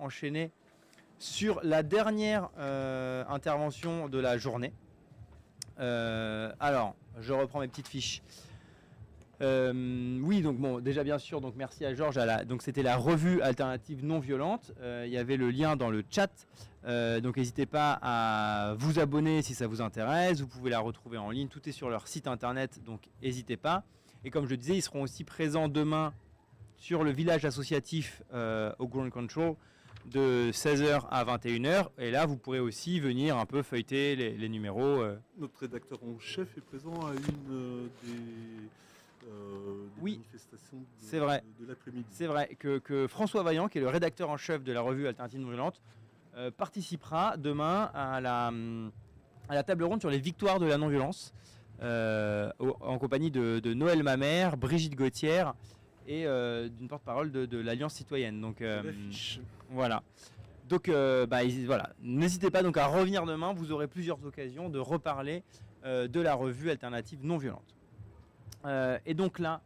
enchaîner sur la dernière intervention de la journée. Alors, je reprends mes petites fiches. Oui, donc bon, déjà bien sûr, donc merci à Georges. Donc c'était la revue alternative non violente. Il y avait le lien dans le chat. Donc n'hésitez pas à vous abonner si ça vous intéresse. Vous pouvez la retrouver en ligne. Tout est sur leur site internet, donc n'hésitez pas. Et comme je le disais, ils seront aussi présents demain sur le village associatif au Ground Control de 16h à 21h. Et là, vous pourrez aussi venir un peu feuilleter les numéros. Notre rédacteur en chef est présent à une des manifestations de l'après-midi. C'est vrai que François Vaillant, qui est le rédacteur en chef de la revue Alternative non violente, participera demain à la table ronde sur les victoires de la non-violence en compagnie de Noël Mamère, Brigitte Gauthier et d'une porte-parole de l'Alliance citoyenne. Donc voilà. Donc voilà. N'hésitez pas donc à revenir demain, vous aurez plusieurs occasions de reparler de la revue Alternative non violente. Et donc là,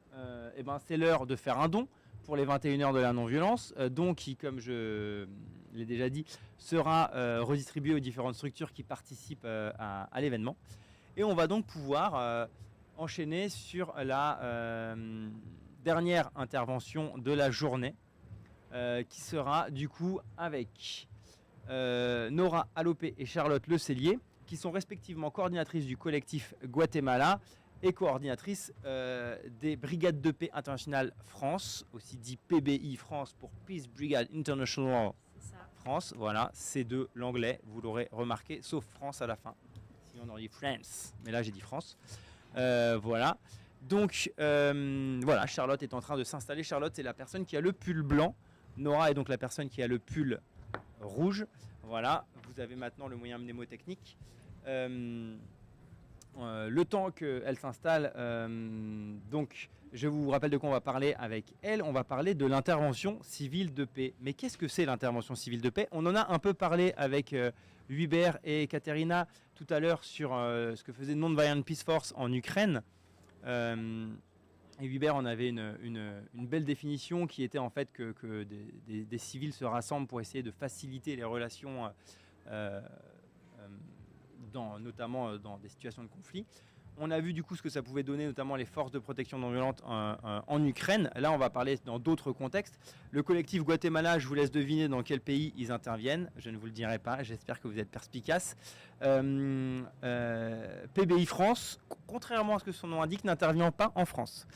c'est l'heure de faire un don pour les 21h de la non-violence, don qui, comme je l'ai déjà dit, sera redistribué aux différentes structures qui participent à l'événement. Et on va donc pouvoir enchaîner sur la dernière intervention de la journée, qui sera du coup avec Nora Allopé et Charlotte Le Cellier, qui sont respectivement coordinatrices du collectif Guatemala et coordinatrice des Brigades de paix internationales France, aussi dit PBI France pour Peace Brigade International France. Voilà, c'est de l'anglais, vous l'aurez remarqué, sauf France à la fin. Sinon on aurait dit France, mais là j'ai dit France. Voilà. Donc voilà, Charlotte est en train de s'installer. Charlotte, c'est la personne qui a le pull blanc. Nora est donc la personne qui a le pull rouge. Voilà, vous avez maintenant le moyen mnémotechnique. Le temps qu'elle s'installe, donc je vous rappelle de quoi on va parler avec elle. On va parler de l'intervention civile de paix. Mais qu'est-ce que c'est l'intervention civile de paix? On en a un peu parlé avec Hubert et Katerina tout à l'heure sur ce que faisait Non-Violent Peace Force en Ukraine. Et Hubert en avait une belle définition qui était en fait que des civils se rassemblent pour essayer de faciliter les relations notamment dans des situations de conflit. On a vu du coup ce que ça pouvait donner, notamment les forces de protection non violente en Ukraine. Là, on va parler dans d'autres contextes. Le collectif Guatemala, je vous laisse deviner dans quel pays ils interviennent. Je ne vous le dirai pas, j'espère que vous êtes perspicace. PBI France, contrairement à ce que son nom indique, n'intervient pas en France.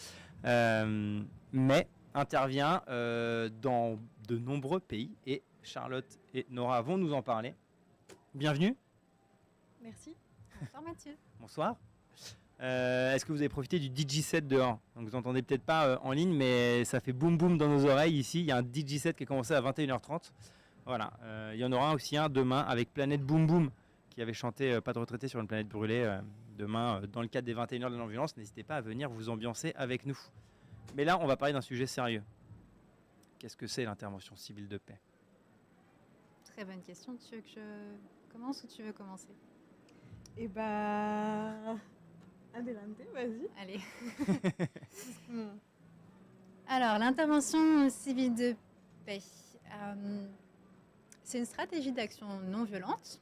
Mais intervient dans de nombreux pays. Et Charlotte et Nora vont nous en parler. Bienvenue. Merci. Bonsoir Mathieu. Bonsoir. Est-ce que vous avez profité du DJ7 dehors? Donc vous entendez peut-être pas en ligne, mais ça fait boum boum dans nos oreilles ici. Il y a un DJ7 qui a commencé à 21h30. Voilà. Il y en aura aussi un demain avec Planète Boum Boum qui avait chanté Pas de retraité sur une planète brûlée. Demain, dans le cadre des 21h de l'ambulance, n'hésitez pas à venir vous ambiancer avec nous. Mais là, on va parler d'un sujet sérieux. Qu'est-ce que c'est l'intervention civile de paix? Très bonne question. Tu veux que je commence ou tu veux commencer? Adelante, vas-y. Allez. Alors, l'intervention civile de paix, c'est une stratégie d'action non violente,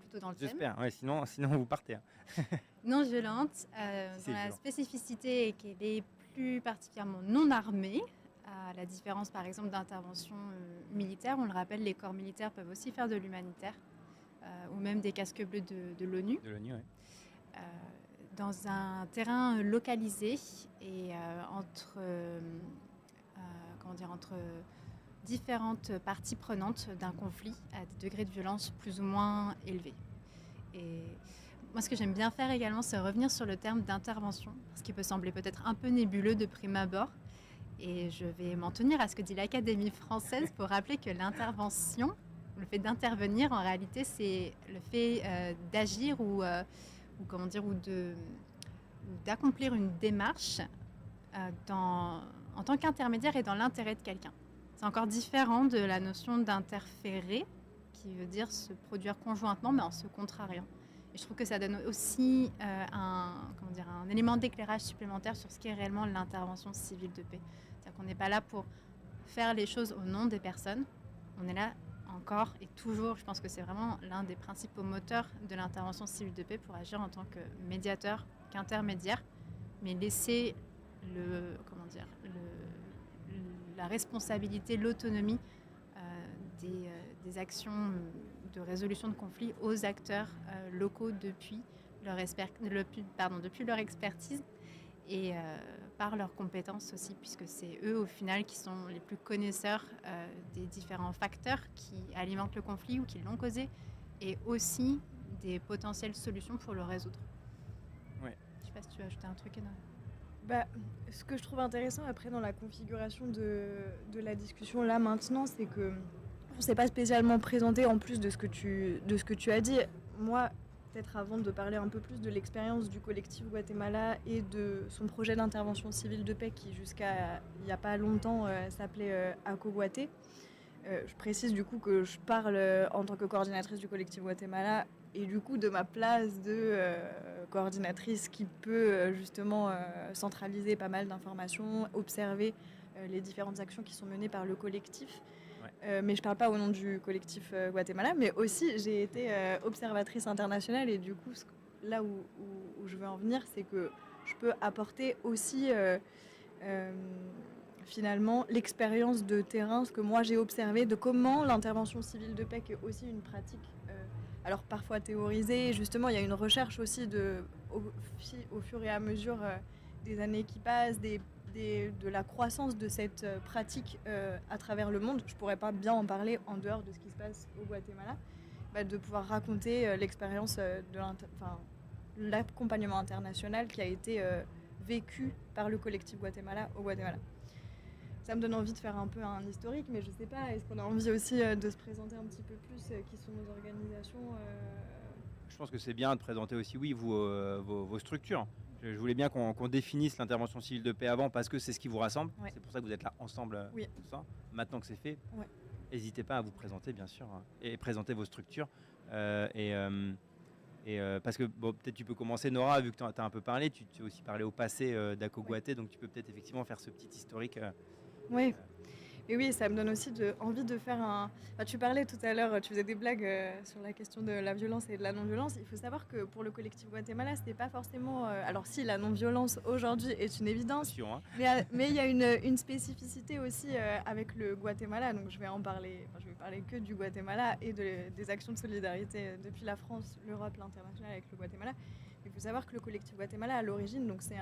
plutôt dans le thème. J'espère, ouais, sinon vous partez. Non violente, dont la spécificité est qu'elle est plus particulièrement non armée, à la différence par exemple d'intervention militaire. On le rappelle, les corps militaires peuvent aussi faire de l'humanitaire, ou même des casques bleus de l'ONU. De l'ONU, oui. Dans un terrain localisé et entre différentes parties prenantes d'un conflit à des degrés de violence plus ou moins élevés. Et moi, ce que j'aime bien faire également, c'est revenir sur le terme d'intervention, ce qui peut sembler peut-être un peu nébuleux de prime abord. Et je vais m'en tenir à ce que dit l'Académie française pour rappeler que l'intervention, le fait d'intervenir, en réalité, c'est le fait d'agir ou d'accomplir une démarche en tant qu'intermédiaire et dans l'intérêt de quelqu'un. C'est encore différent de la notion d'interférer, qui veut dire se produire conjointement, mais en se contrariant. Et je trouve que ça donne aussi un élément d'éclairage supplémentaire sur ce qu'est réellement l'intervention civile de paix. C'est-à-dire qu'on n'est pas là pour faire les choses au nom des personnes, on est là encore et toujours. Je pense que c'est vraiment l'un des principaux moteurs de l'intervention civile de paix pour agir en tant que médiateur, qu'intermédiaire, mais laisser la responsabilité, l'autonomie des actions de résolution de conflits aux acteurs locaux depuis leur expertise et par leurs compétences aussi, puisque c'est eux au final qui sont les plus connaisseurs des différents facteurs qui alimentent le conflit ou qui l'ont causé, et aussi des potentielles solutions pour le résoudre. Ouais. Je sais pas si tu veux ajouter un truc, Ena. Ce que je trouve intéressant après dans la configuration de la discussion là maintenant, c'est que on ne s'est pas spécialement présenté en plus de ce que tu as dit. Moi, peut-être avant de parler un peu plus de l'expérience du collectif Guatemala et de son projet d'intervention civile de paix qui jusqu'à il n'y a pas longtemps s'appelait ACOGuaté. Je précise du coup que je parle en tant que coordinatrice du collectif Guatemala et du coup de ma place de coordinatrice qui peut justement centraliser pas mal d'informations, observer les différentes actions qui sont menées par le collectif. Mais je ne parle pas au nom du collectif Guatemala, mais aussi j'ai été observatrice internationale et du coup là où je veux en venir, c'est que je peux apporter aussi finalement l'expérience de terrain, ce que moi j'ai observé de comment l'intervention civile de paix, qui est aussi une pratique alors parfois théorisée, justement il y a une recherche aussi au fur et à mesure des années qui passent, de la croissance de cette pratique à travers le monde. Je ne pourrais pas bien en parler en dehors de ce qui se passe au Guatemala, de pouvoir raconter l'expérience de l'accompagnement international qui a été vécu par le collectif Guatemala au Guatemala. Ça me donne envie de faire un peu un historique, mais je ne sais pas, est-ce qu'on a envie aussi de se présenter un petit peu plus qui sont nos organisations Je pense que c'est bien de présenter aussi, oui, vos structures. Je voulais bien qu'on définisse l'intervention civile de paix avant, parce que c'est ce qui vous rassemble. Ouais. C'est pour ça que vous êtes là ensemble. Oui. Tout ça. Maintenant que c'est fait, ouais. N'hésitez pas à vous présenter, bien sûr, et présenter vos structures. Parce que peut-être tu peux commencer, Nora, vu que tu as un peu parlé, tu as aussi parlé au passé d'ACOGuaté, donc tu peux peut-être effectivement faire ce petit historique. Oui. Et oui, ça me donne aussi envie de faire un... tu parlais tout à l'heure, tu faisais des blagues sur la question de la violence et de la non-violence. Il faut savoir que pour le collectif Guatemala, c'était pas forcément... alors si, la non-violence aujourd'hui est une évidence, mais il y a une spécificité aussi avec le Guatemala. Donc je vais parler que du Guatemala et des actions de solidarité depuis la France, l'Europe, l'international avec le Guatemala. Il faut savoir que le collectif Guatemala, à l'origine, donc c'est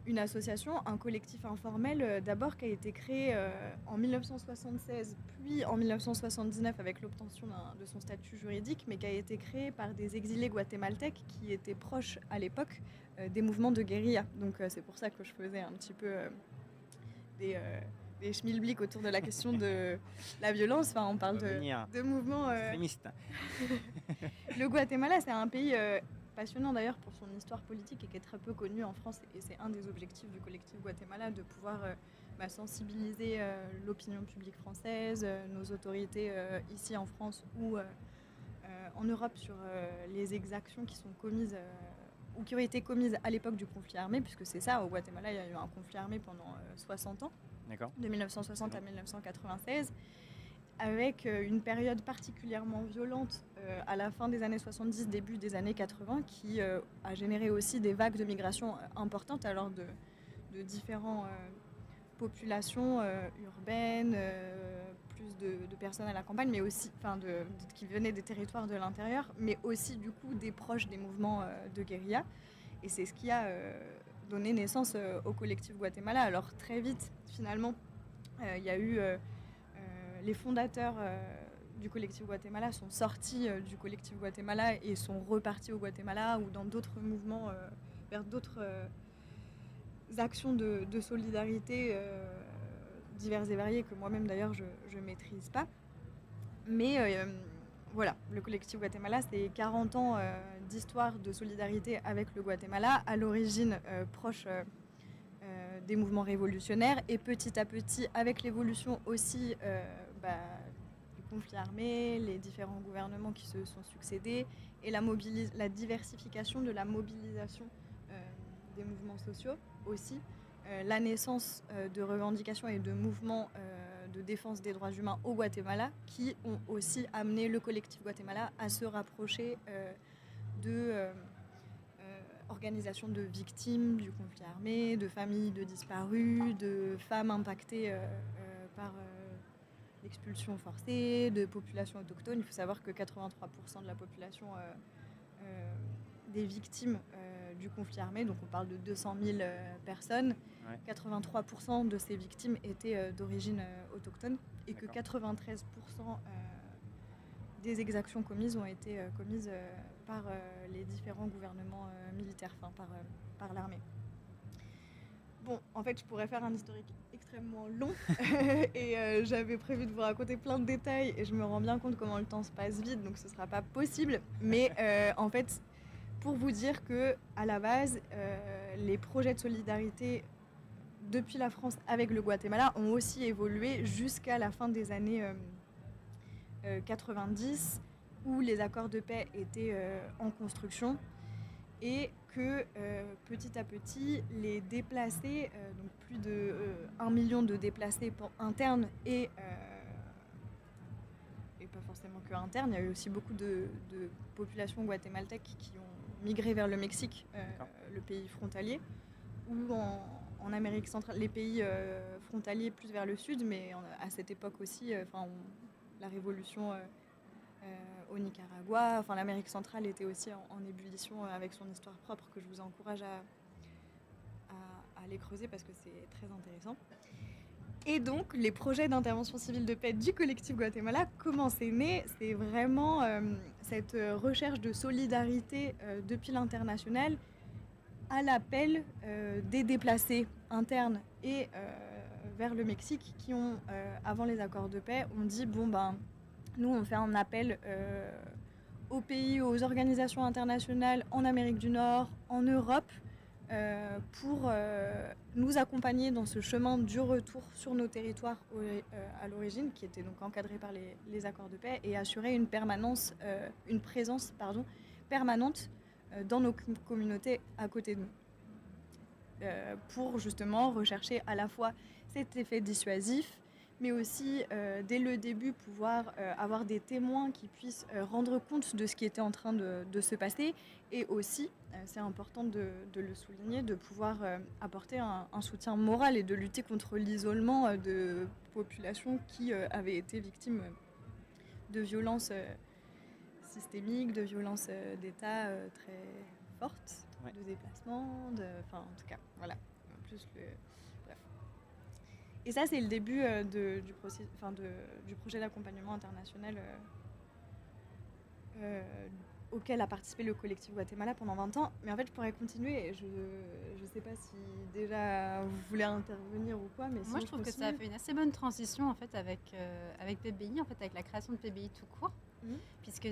une association, un collectif informel d'abord qui a été créé en 1976, puis en 1979 avec l'obtention de son statut juridique, mais qui a été créé par des exilés guatémaltèques qui étaient proches à l'époque des mouvements de guérilla. Donc c'est pour ça que je faisais un petit peu des schmilblick autour de la question de la violence. Enfin, on parle de mouvements extrémistes. Le Guatemala, c'est un pays... passionnant d'ailleurs pour son histoire politique et qui est très peu connu en France, et c'est un des objectifs du collectif Guatemala de pouvoir sensibiliser l'opinion publique française, nos autorités ici en France ou en Europe sur les exactions qui sont commises ou qui ont été commises à l'époque du conflit armé, puisque c'est ça, au Guatemala il y a eu un conflit armé pendant 60 ans, de 1960 à 1996, avec une période particulièrement violente à la fin des années 70, début des années 80, qui a généré aussi des vagues de migration importantes, alors de différentes populations urbaines, plus de personnes à la campagne, mais aussi qui venaient des territoires de l'intérieur, mais aussi du coup des proches des mouvements de guérilla. Et c'est ce qui a donné naissance au collectif Guatemala. Alors très vite, finalement, il y a eu... les fondateurs du collectif Guatemala sont sortis du collectif Guatemala et sont repartis au Guatemala ou dans d'autres mouvements vers d'autres actions de solidarité diverses et variées que moi-même d'ailleurs je ne maîtrise pas. Mais voilà, le collectif Guatemala, c'est 40 ans d'histoire de solidarité avec le Guatemala, à l'origine proche des mouvements révolutionnaires, et petit à petit, avec l'évolution aussi du conflit armé, les différents gouvernements qui se sont succédés, et la diversification de la mobilisation des mouvements sociaux aussi, la naissance de revendications et de mouvements de défense des droits humains au Guatemala qui ont aussi amené le collectif Guatemala à se rapprocher de organisations de victimes du conflit armé, de familles de disparus, de femmes impactées par l'expulsion forcée, de populations autochtones. Il faut savoir que 83% de la population des victimes du conflit armé, donc on parle de 200 000 personnes, 83% de ces victimes étaient d'origine autochtone et que 93% des exactions commises ont été commises par les différents gouvernements militaires, par l'armée. Bon, en fait, je pourrais faire un historique extrêmement long et j'avais prévu de vous raconter plein de détails et je me rends bien compte comment le temps se passe vite, donc ce ne sera pas possible. Mais en fait, pour vous dire que à la base, les projets de solidarité depuis la France avec le Guatemala ont aussi évolué jusqu'à la fin des années 90, où les accords de paix étaient en construction et que petit à petit, les déplacés, donc plus de 1 million de déplacés internes et pas forcément que internes, il y a eu aussi beaucoup de populations guatémaltèques qui ont migré vers le Mexique, le pays frontalier, ou en Amérique centrale, les pays frontaliers plus vers le sud, mais à cette époque aussi, la révolution au Nicaragua, enfin l'Amérique centrale était aussi en ébullition avec son histoire propre que je vous encourage à aller creuser parce que c'est très intéressant. Et donc les projets d'intervention civile de paix du collectif Guatemala, comment c'est né? C'est vraiment cette recherche de solidarité depuis l'international à l'appel des déplacés internes et vers le Mexique qui ont, avant les accords de paix, ont dit nous on fait un appel aux pays, aux organisations internationales en Amérique du Nord, en Europe, pour nous accompagner dans ce chemin du retour sur nos territoires à l'origine, qui était donc encadré par les accords de paix, et assurer une présence permanente dans nos communautés à côté de nous, pour justement rechercher à la fois cet effet dissuasif, mais aussi dès le début pouvoir avoir des témoins qui puissent rendre compte de ce qui était en train de se passer, et aussi, c'est important de le souligner, de pouvoir apporter un soutien moral et de lutter contre l'isolement de populations qui avaient été victimes de violences systémiques, de violences d'État très fortes, de déplacements, en tout cas, voilà. En plus, bref. Et ça, c'est le début du projet d'accompagnement international auquel a participé le collectif Guatemala pendant 20 ans. Mais en fait, je pourrais continuer. Je ne sais pas si déjà vous voulez intervenir ou quoi. Mais moi, je trouve que ça a fait une assez bonne transition en fait, avec PBI, en fait, avec la création de PBI tout court, puisque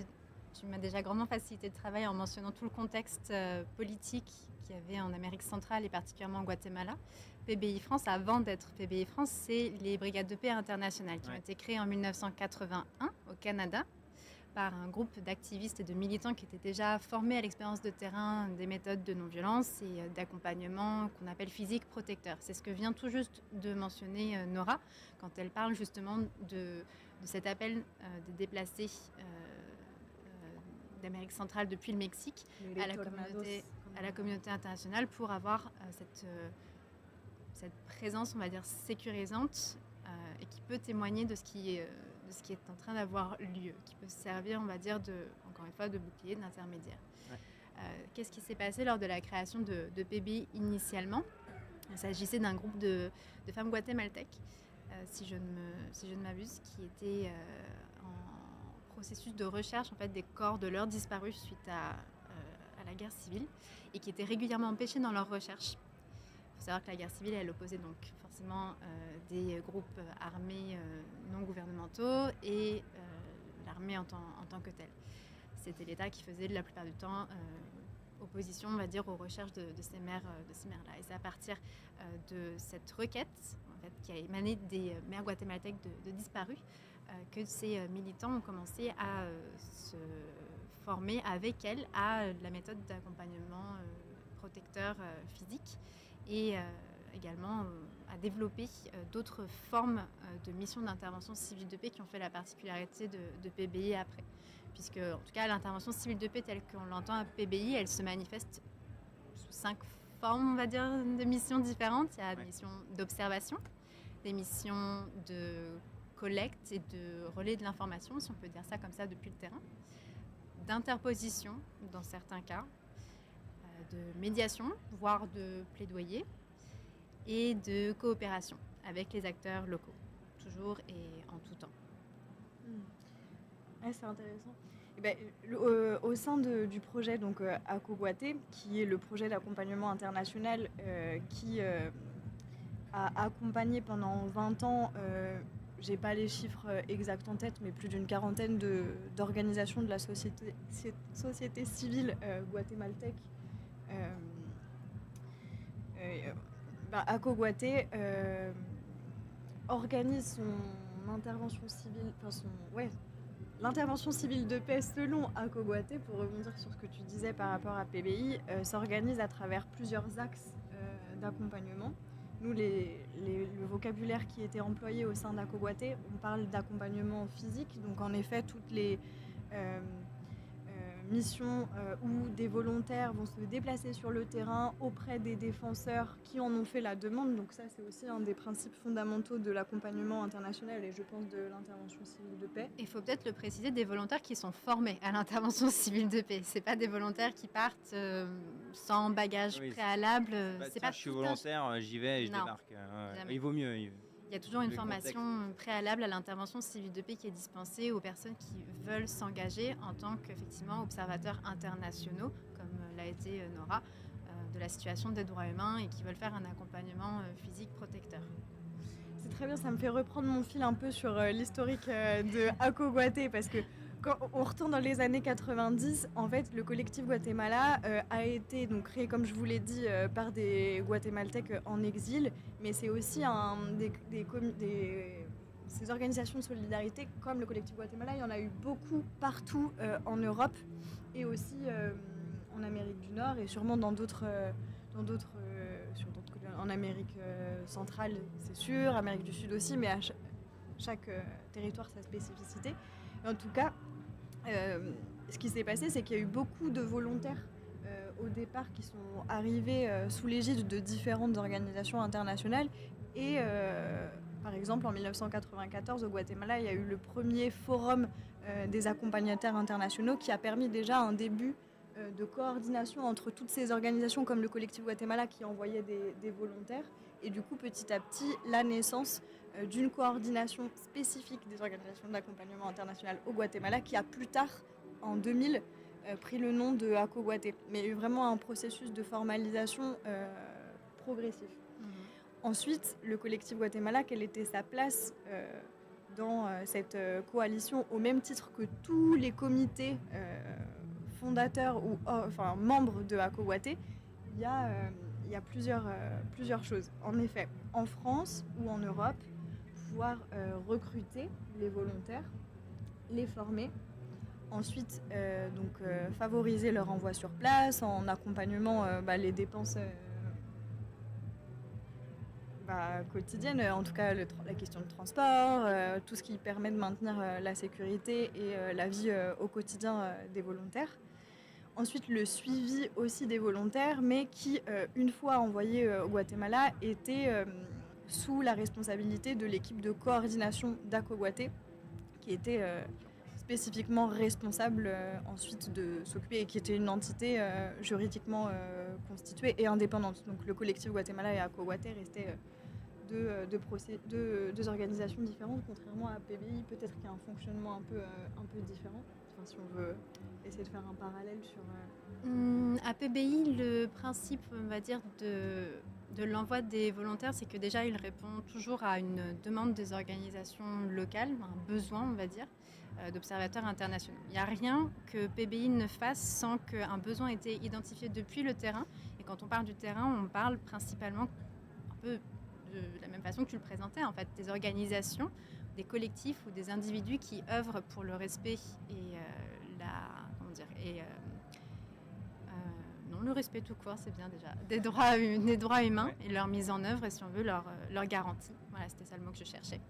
tu m'as déjà grandement facilité le travail en mentionnant tout le contexte politique qu'il y avait en Amérique centrale et particulièrement au Guatemala. PBI France, avant d'être PBI France, c'est les brigades de paix internationales qui ont été créées en 1981 au Canada par un groupe d'activistes et de militants qui étaient déjà formés à l'expérience de terrain des méthodes de non-violence et d'accompagnement qu'on appelle physique protecteur. C'est ce que vient tout juste de mentionner Nora quand elle parle justement de cet appel des déplacés d'Amérique centrale depuis le Mexique à la communauté internationale pour avoir cette présence, on va dire, sécurisante et qui peut témoigner de ce qui est en train d'avoir lieu, qui peut servir, on va dire, encore une fois, de bouclier, d'intermédiaire. Qu'est-ce qui s'est passé lors de la création de PBI initialement? Il s'agissait d'un groupe de femmes guatémaltèques, si je ne m'abuse, qui étaient en processus de recherche en fait, des corps de leurs disparus suite à la guerre civile et qui étaient régulièrement empêchées dans leurs recherches. Il faut savoir que la guerre civile, elle opposait donc forcément des groupes armés non gouvernementaux et l'armée en tant que telle. C'était l'État qui faisait la plupart du temps opposition, on va dire, aux recherches de ces mères-là. Et c'est à partir de cette requête en fait, qui a émané des mères guatémaltèques de disparus que ces militants ont commencé à se former avec elles à la méthode d'accompagnement protecteur physique et également à développer d'autres formes de missions d'intervention civile de paix qui ont fait la particularité de PBI après. Puisque, en tout cas, l'intervention civile de paix telle qu'on l'entend à PBI, elle se manifeste sous 5 formes, on va dire, de missions différentes. Il y a des missions d'observation, des missions de collecte et de relais de l'information, si on peut dire ça comme ça, depuis le terrain, d'interposition dans certains cas, de médiation, voire de plaidoyer, et de coopération avec les acteurs locaux, toujours et en tout temps. Ouais, c'est intéressant. Et ben, au sein du projet donc, ACOGUATE, qui est le projet d'accompagnement international qui a accompagné pendant 20 ans, j'ai pas les chiffres exacts en tête, mais plus d'une quarantaine d'organisations de la société civile guatémaltèque. ACOGUATE organise son intervention civile, l'intervention civile de paix selon ACOGUATE, pour rebondir sur ce que tu disais par rapport à PBI, s'organise à travers plusieurs axes d'accompagnement. Nous, le vocabulaire qui était employé au sein d'ACOGUATE, on parle d'accompagnement physique, donc en effet, toutes les missions où des volontaires vont se déplacer sur le terrain auprès des défenseurs qui en ont fait la demande. Donc ça, c'est aussi un des principes fondamentaux de l'accompagnement international et je pense de l'intervention civile de paix. Il faut peut-être le préciser, des volontaires qui sont formés à l'intervention civile de paix. C'est pas des volontaires qui partent sans bagage préalable. C'est pas je suis volontaire, j'y vais et je débarque. Il vaut mieux. Il y a toujours une formation préalable à l'intervention civile de paix qui est dispensée aux personnes qui veulent s'engager en tant qu'effectivement observateurs internationaux, comme l'a été Nora, de la situation des droits humains et qui veulent faire un accompagnement physique protecteur. C'est très bien, ça me fait reprendre mon fil un peu sur l'historique de ACOGUATE parce que quand on retourne dans les années 90, en fait, le collectif Guatemala a été donc, créé, comme je vous l'ai dit, par des Guatémaltèques en exil, mais c'est aussi ces organisations de solidarité, comme le collectif Guatemala, il y en a eu beaucoup partout en Europe et aussi en Amérique du Nord et sûrement dans d'autres en Amérique centrale, c'est sûr, Amérique du Sud aussi, mais à chaque territoire sa spécificité. En tout cas, ce qui s'est passé, c'est qu'il y a eu beaucoup de volontaires au départ qui sont arrivés sous l'égide de différentes organisations internationales. Et par exemple, en 1994, au Guatemala, il y a eu le premier forum des accompagnateurs internationaux qui a permis déjà un début de coordination entre toutes ces organisations comme le collectif Guatemala qui envoyait des volontaires. Et du coup, petit à petit, la naissance d'une coordination spécifique des organisations d'accompagnement international au Guatemala qui a plus tard, en 2000, pris le nom de ACOGUATE. Mais il y a eu vraiment un processus de formalisation progressif. Ensuite, le collectif Guatemala, quelle était sa place dans cette coalition au même titre que tous les comités fondateurs ou membres de ACOGUATE, il y a plusieurs choses. En effet, en France ou en Europe, pouvoir recruter les volontaires, les former, ensuite favoriser leur envoi sur place en accompagnement les dépenses quotidiennes, en tout cas la question de transport, tout ce qui permet de maintenir la sécurité et la vie au quotidien des volontaires. Ensuite, le suivi aussi des volontaires, mais qui, une fois envoyés au Guatemala, était sous la responsabilité de l'équipe de coordination d'ACOGUATE, qui était spécifiquement responsable ensuite de s'occuper, et qui était une entité juridiquement constituée et indépendante. Donc le collectif Guatemala et ACOGUATE restaient deux organisations différentes, contrairement à PBI, peut-être qu'il y a un fonctionnement un peu différent. Enfin, si on veut essayer de faire un parallèle sur... À PBI, le principe, on va dire, de l'envoi des volontaires, c'est que déjà, il répond toujours à une demande des organisations locales, un besoin, on va dire, d'observateurs internationaux. Il n'y a rien que PBI ne fasse sans qu'un besoin ait été identifié depuis le terrain. Et quand on parle du terrain, on parle principalement un peu de la même façon que tu le présentais, en fait, des organisations, des collectifs ou des individus qui œuvrent pour le respect et non, le respect tout court, c'est bien déjà, des droits humains et leur mise en œuvre et si on veut leur garantie. Voilà, c'était ça le mot que je cherchais.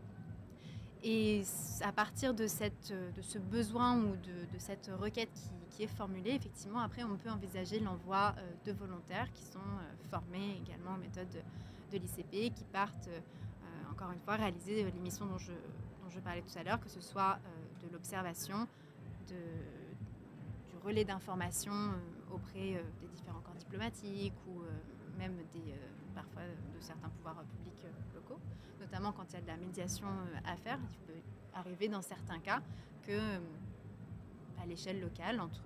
Et à partir de ce besoin ou de cette requête qui est formulée, effectivement, après, on peut envisager l'envoi de volontaires qui sont formés également aux méthodes de l'ICP, qui partent, encore une fois, réaliser les missions dont je parlais tout à l'heure, que ce soit de l'observation, du relais d'information auprès des différents corps diplomatiques ou même parfois de certains pouvoirs publics locaux, notamment quand il y a de la médiation à faire. Il peut arriver dans certains cas que, à l'échelle locale, entre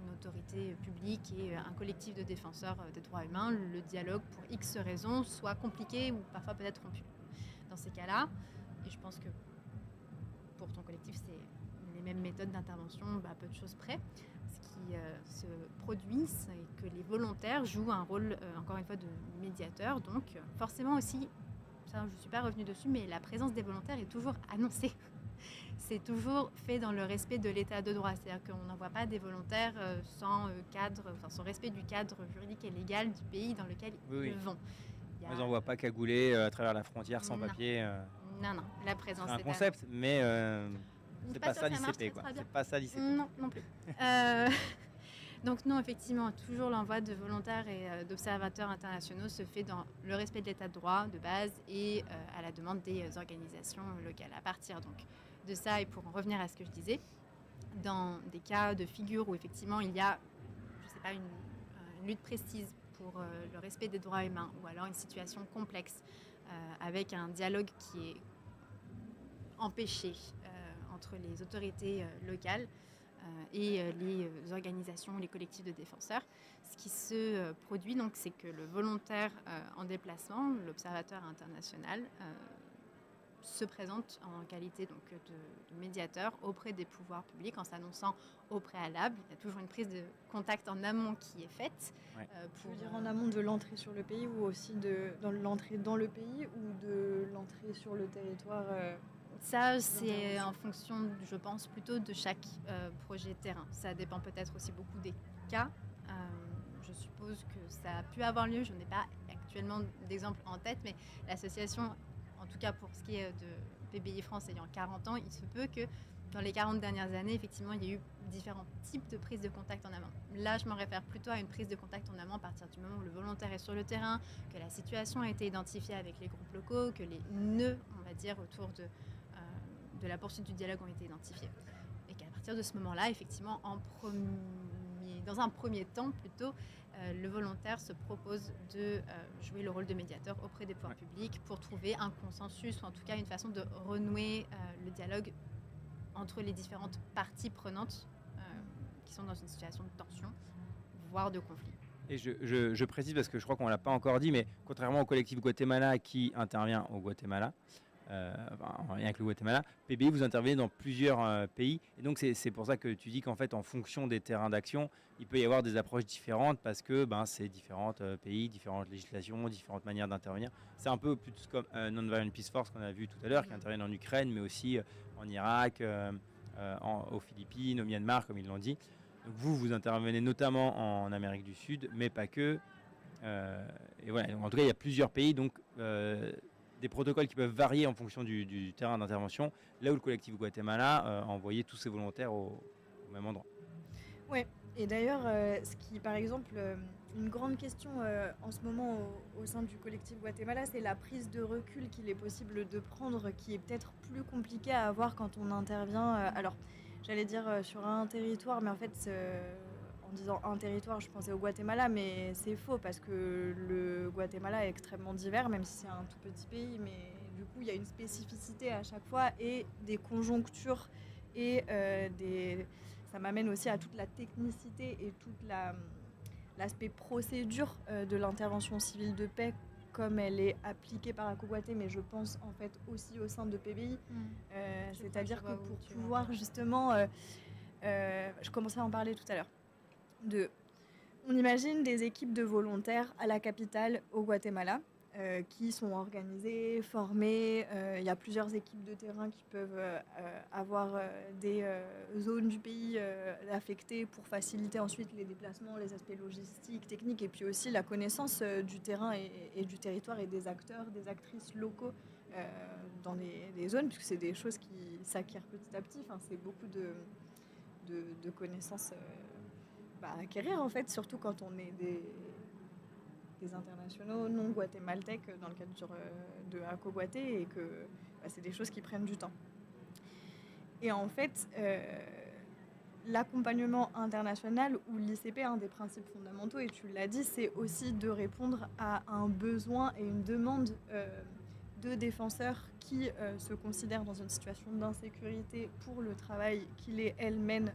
une autorité publique et un collectif de défenseurs des droits humains, le dialogue, pour X raisons, soit compliqué ou parfois peut-être rompu. Dans ces cas-là, et je pense que pour ton collectif, c'est les mêmes méthodes d'intervention, peu de choses près. Ce qui se produit, c'est que les volontaires jouent un rôle, encore une fois, de médiateur. Donc, forcément aussi, ça, je ne suis pas revenue dessus, mais la présence des volontaires est toujours annoncée. C'est toujours fait dans le respect de l'état de droit. C'est-à-dire qu'on n'envoie pas des volontaires sans respect du cadre juridique et légal du pays dans lequel ils vont. Ils n'envoient pas cagoulés à travers la frontière sans papier. Non, la présence. C'est un concept, mais c'est pas ça l'ICP, quoi. C'est pas ça l'ICP. Non plus. Donc non, effectivement, toujours l'envoi de volontaires et d'observateurs internationaux se fait dans le respect de l'état de droit de base et à la demande des organisations locales. À partir donc de ça, et pour en revenir à ce que je disais, dans des cas de figure où effectivement il y a, je sais pas, une lutte précise pour le respect des droits humains ou alors une situation complexe avec un dialogue qui est empêché entre les autorités locales et les organisations, les collectifs de défenseurs. Ce qui se produit, donc, c'est que le volontaire en déplacement, l'observateur international, se présente en qualité donc, de médiateur auprès des pouvoirs publics en s'annonçant au préalable. Il y a toujours une prise de contact en amont qui est faite. Tu veux dire en amont de l'entrée sur le pays ou aussi de l'entrée dans le pays ou de l'entrée sur le territoire Ça, c'est en fonction, je pense, plutôt de chaque projet terrain. Ça dépend peut-être aussi beaucoup des cas. Je suppose que ça a pu avoir lieu. Je n'ai pas actuellement d'exemple en tête, mais l'association, en tout cas pour ce qui est de PBI France ayant 40 ans, il se peut que dans les 40 dernières années, effectivement, il y a eu différents types de prises de contact en amont. Là, je m'en réfère plutôt à une prise de contact en amont à partir du moment où le volontaire est sur le terrain, que la situation a été identifiée avec les groupes locaux, que les nœuds, on va dire, autour de la poursuite du dialogue ont été identifiés. Et qu'à partir de ce moment-là, effectivement, dans un premier temps plutôt, le volontaire se propose de jouer le rôle de médiateur auprès des pouvoirs publics pour trouver un consensus ou en tout cas une façon de renouer le dialogue entre les différentes parties prenantes qui sont dans une situation de tension, voire de conflit. Et je précise parce que je crois qu'on ne l'a pas encore dit, mais contrairement au collectif Guatemala qui intervient au Guatemala, en lien avec le Guatemala, PBI, vous intervenez dans plusieurs pays. Et donc, c'est pour ça que tu dis qu'en fait, en fonction des terrains d'action, il peut y avoir des approches différentes parce que c'est différents pays, différentes législations, différentes manières d'intervenir. C'est un peu plus comme Non-Violent Peace Force qu'on a vu tout à l'heure, qui interviennent en Ukraine, mais aussi en Irak, aux Philippines, au Myanmar, comme ils l'ont dit. Donc, vous intervenez notamment en Amérique du Sud, mais pas que. Et voilà. Donc, en tout cas, il y a plusieurs pays. Donc, des protocoles qui peuvent varier en fonction du terrain d'intervention, là où le collectif Guatemala a envoyé tous ses volontaires au même endroit. Oui, et d'ailleurs, ce qui, par exemple, une grande question en ce moment au sein du collectif Guatemala, c'est la prise de recul qu'il est possible de prendre, qui est peut-être plus compliquée à avoir quand on intervient. Alors, j'allais dire sur un territoire, mais en fait... En disant un territoire, je pensais au Guatemala, mais c'est faux parce que le Guatemala est extrêmement divers, même si c'est un tout petit pays, mais du coup, il y a une spécificité à chaque fois et des conjonctures et ça m'amène aussi à toute la technicité et tout l'aspect procédure de l'intervention civile de paix comme elle est appliquée par ACOGuaté, mais je pense en fait aussi au sein de PBI. C'est-à-dire que pour pouvoir justement, je commençais à en parler tout à l'heure, on imagine des équipes de volontaires à la capitale au Guatemala qui sont organisées, formées. Il y a plusieurs équipes de terrain qui peuvent avoir des zones du pays affectées pour faciliter ensuite les déplacements, les aspects logistiques, techniques, et puis aussi la connaissance du terrain et du territoire et des acteurs, des actrices locaux dans les zones, puisque c'est des choses qui s'acquièrent petit à petit. Enfin, c'est beaucoup de connaissances à acquérir, en fait, surtout quand on est des internationaux non guatémaltèques dans le cadre de ACO Guaté, et que c'est des choses qui prennent du temps. Et en fait, l'accompagnement international ou l'ICP, un des principes fondamentaux, et tu l'as dit, c'est aussi de répondre à un besoin et une demande de défenseurs qui se considèrent dans une situation d'insécurité pour le travail qu'ils mènent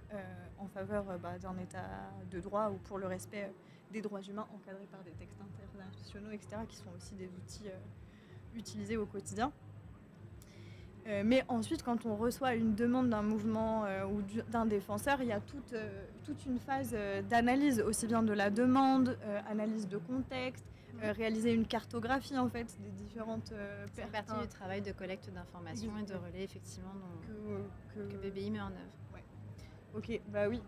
en faveur d'un état de droit ou pour le respect des droits humains encadrés par des textes internationaux, etc., qui sont aussi des outils utilisés au quotidien. Mais ensuite, quand on reçoit une demande d'un mouvement ou d'un défenseur, il y a toute une phase d'analyse, aussi bien de la demande, analyse de contexte, réaliser une cartographie en fait des différentes C'est partie du travail de collecte d'informations et de relais effectivement que BBI met en œuvre. Ouais. Ok, bah oui,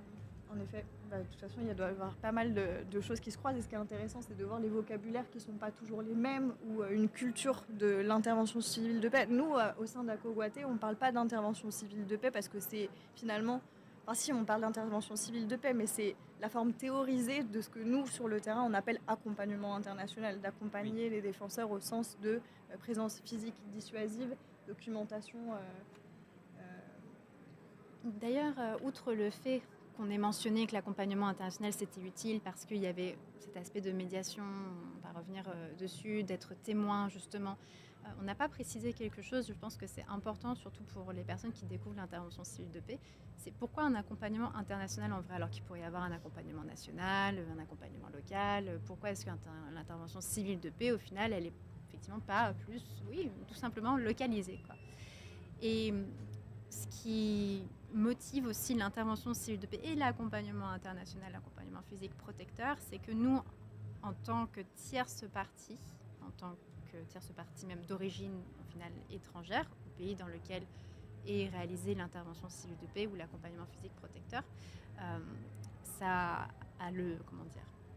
en effet. De toute façon, il doit y avoir pas mal de choses qui se croisent, et ce qui est intéressant, c'est de voir les vocabulaires qui ne sont pas toujours les mêmes, ou une culture de l'intervention civile de paix. Nous, au sein d'ACO Guaté, on ne parle pas d'intervention civile de paix parce que c'est finalement... Enfin si, on parle d'intervention civile de paix, mais c'est la forme théorisée de ce que nous, sur le terrain, on appelle accompagnement international, d'accompagner les défenseurs au sens de présence physique dissuasive, documentation... D'ailleurs, outre le fait qu'on ait mentionné que l'accompagnement international c'était utile parce qu'il y avait cet aspect de médiation, on va revenir dessus, d'être témoin justement. On n'a pas précisé quelque chose, je pense que c'est important surtout pour les personnes qui découvrent l'intervention civile de paix. C'est pourquoi un accompagnement international en vrai, alors qu'il pourrait y avoir un accompagnement national, un accompagnement local. Pourquoi est-ce que l'intervention civile de paix, au final, elle est effectivement pas plus, oui, tout simplement localisée, quoi. Et ce qui motive aussi l'intervention civile de paix et l'accompagnement international, l'accompagnement physique protecteur, c'est que nous, en tant que tierce partie, même d'origine au final étrangère, au pays dans lequel est réalisée l'intervention civile de paix ou l'accompagnement physique protecteur, ça a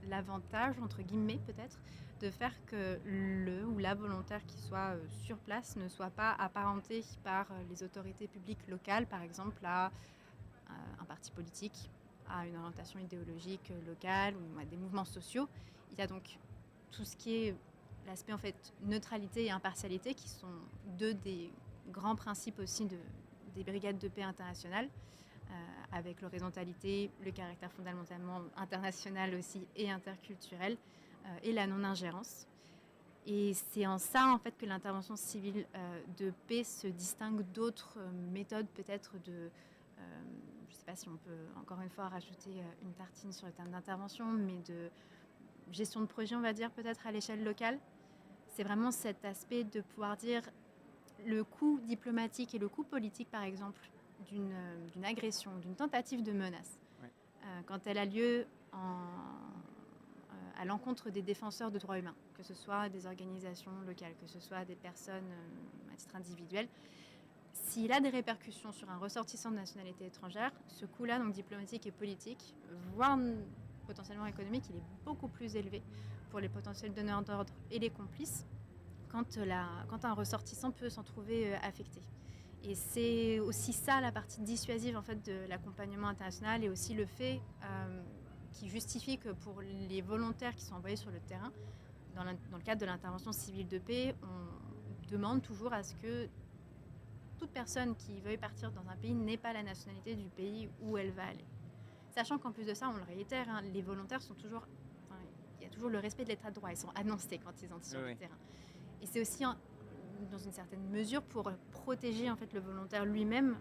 l'avantage, entre guillemets peut-être, de faire que le ou la volontaire qui soit sur place ne soit pas apparenté par les autorités publiques locales, par exemple à un parti politique, à une orientation idéologique locale ou à des mouvements sociaux. Il y a donc tout ce qui est l'aspect en fait neutralité et impartialité qui sont deux des grands principes aussi des brigades de paix internationales, avec l'horizontalité, le caractère fondamentalement international aussi et interculturel, et la non-ingérence. Et c'est en ça en fait que l'intervention civile de paix se distingue d'autres méthodes peut-être de... je ne sais pas si on peut encore une fois rajouter une tartine sur le terme d'intervention, mais de gestion de projet, on va dire, peut-être à l'échelle locale. C'est vraiment cet aspect de pouvoir dire le coût diplomatique et le coût politique, par exemple, d'une agression, d'une tentative de menace, quand elle a lieu à l'encontre des défenseurs de droits humains, que ce soit des organisations locales, que ce soit des personnes à titre individuel. S'il a des répercussions sur un ressortissant de nationalité étrangère, ce coût-là, donc diplomatique et politique, voire potentiellement économique, il est beaucoup plus élevé pour les potentiels donneurs d'ordre et les complices quand un ressortissant peut s'en trouver affecté. Et c'est aussi ça la partie dissuasive en fait, de l'accompagnement international, et aussi le fait qui justifie que pour les volontaires qui sont envoyés sur le terrain, dans le cadre de l'intervention civile de paix, on demande toujours à ce que toute personne qui veuille partir dans un pays n'ait pas la nationalité du pays où elle va aller. Sachant qu'en plus de ça, on le réitère, les volontaires sont toujours... il y a toujours le respect de l'état de droit, ils sont annoncés quand ils entrent sur le terrain. Et c'est aussi, dans une certaine mesure, pour protéger en fait, le volontaire lui-même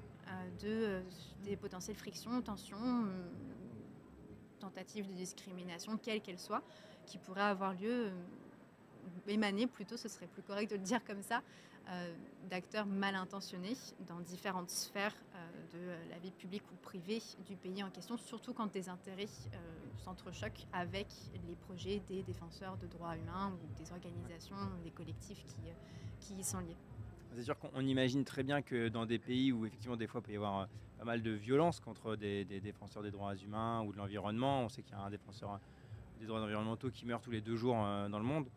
des potentielles frictions, tensions, tentatives de discrimination, quelle qu'elle soit, qui pourraient avoir lieu, émaner plutôt, ce serait plus correct de le dire comme ça, d'acteurs mal intentionnés dans différentes sphères de la vie publique ou privée du pays en question, surtout quand des intérêts s'entrechoquent avec les projets des défenseurs de droits humains ou des organisations, des collectifs qui y sont liés. C'est sûr qu'on imagine très bien que dans des pays où effectivement des fois il peut y avoir pas mal de violence contre des défenseurs des droits humains ou de l'environnement, on sait qu'il y a un défenseur des droits environnementaux qui meurt tous les 2 jours dans le monde.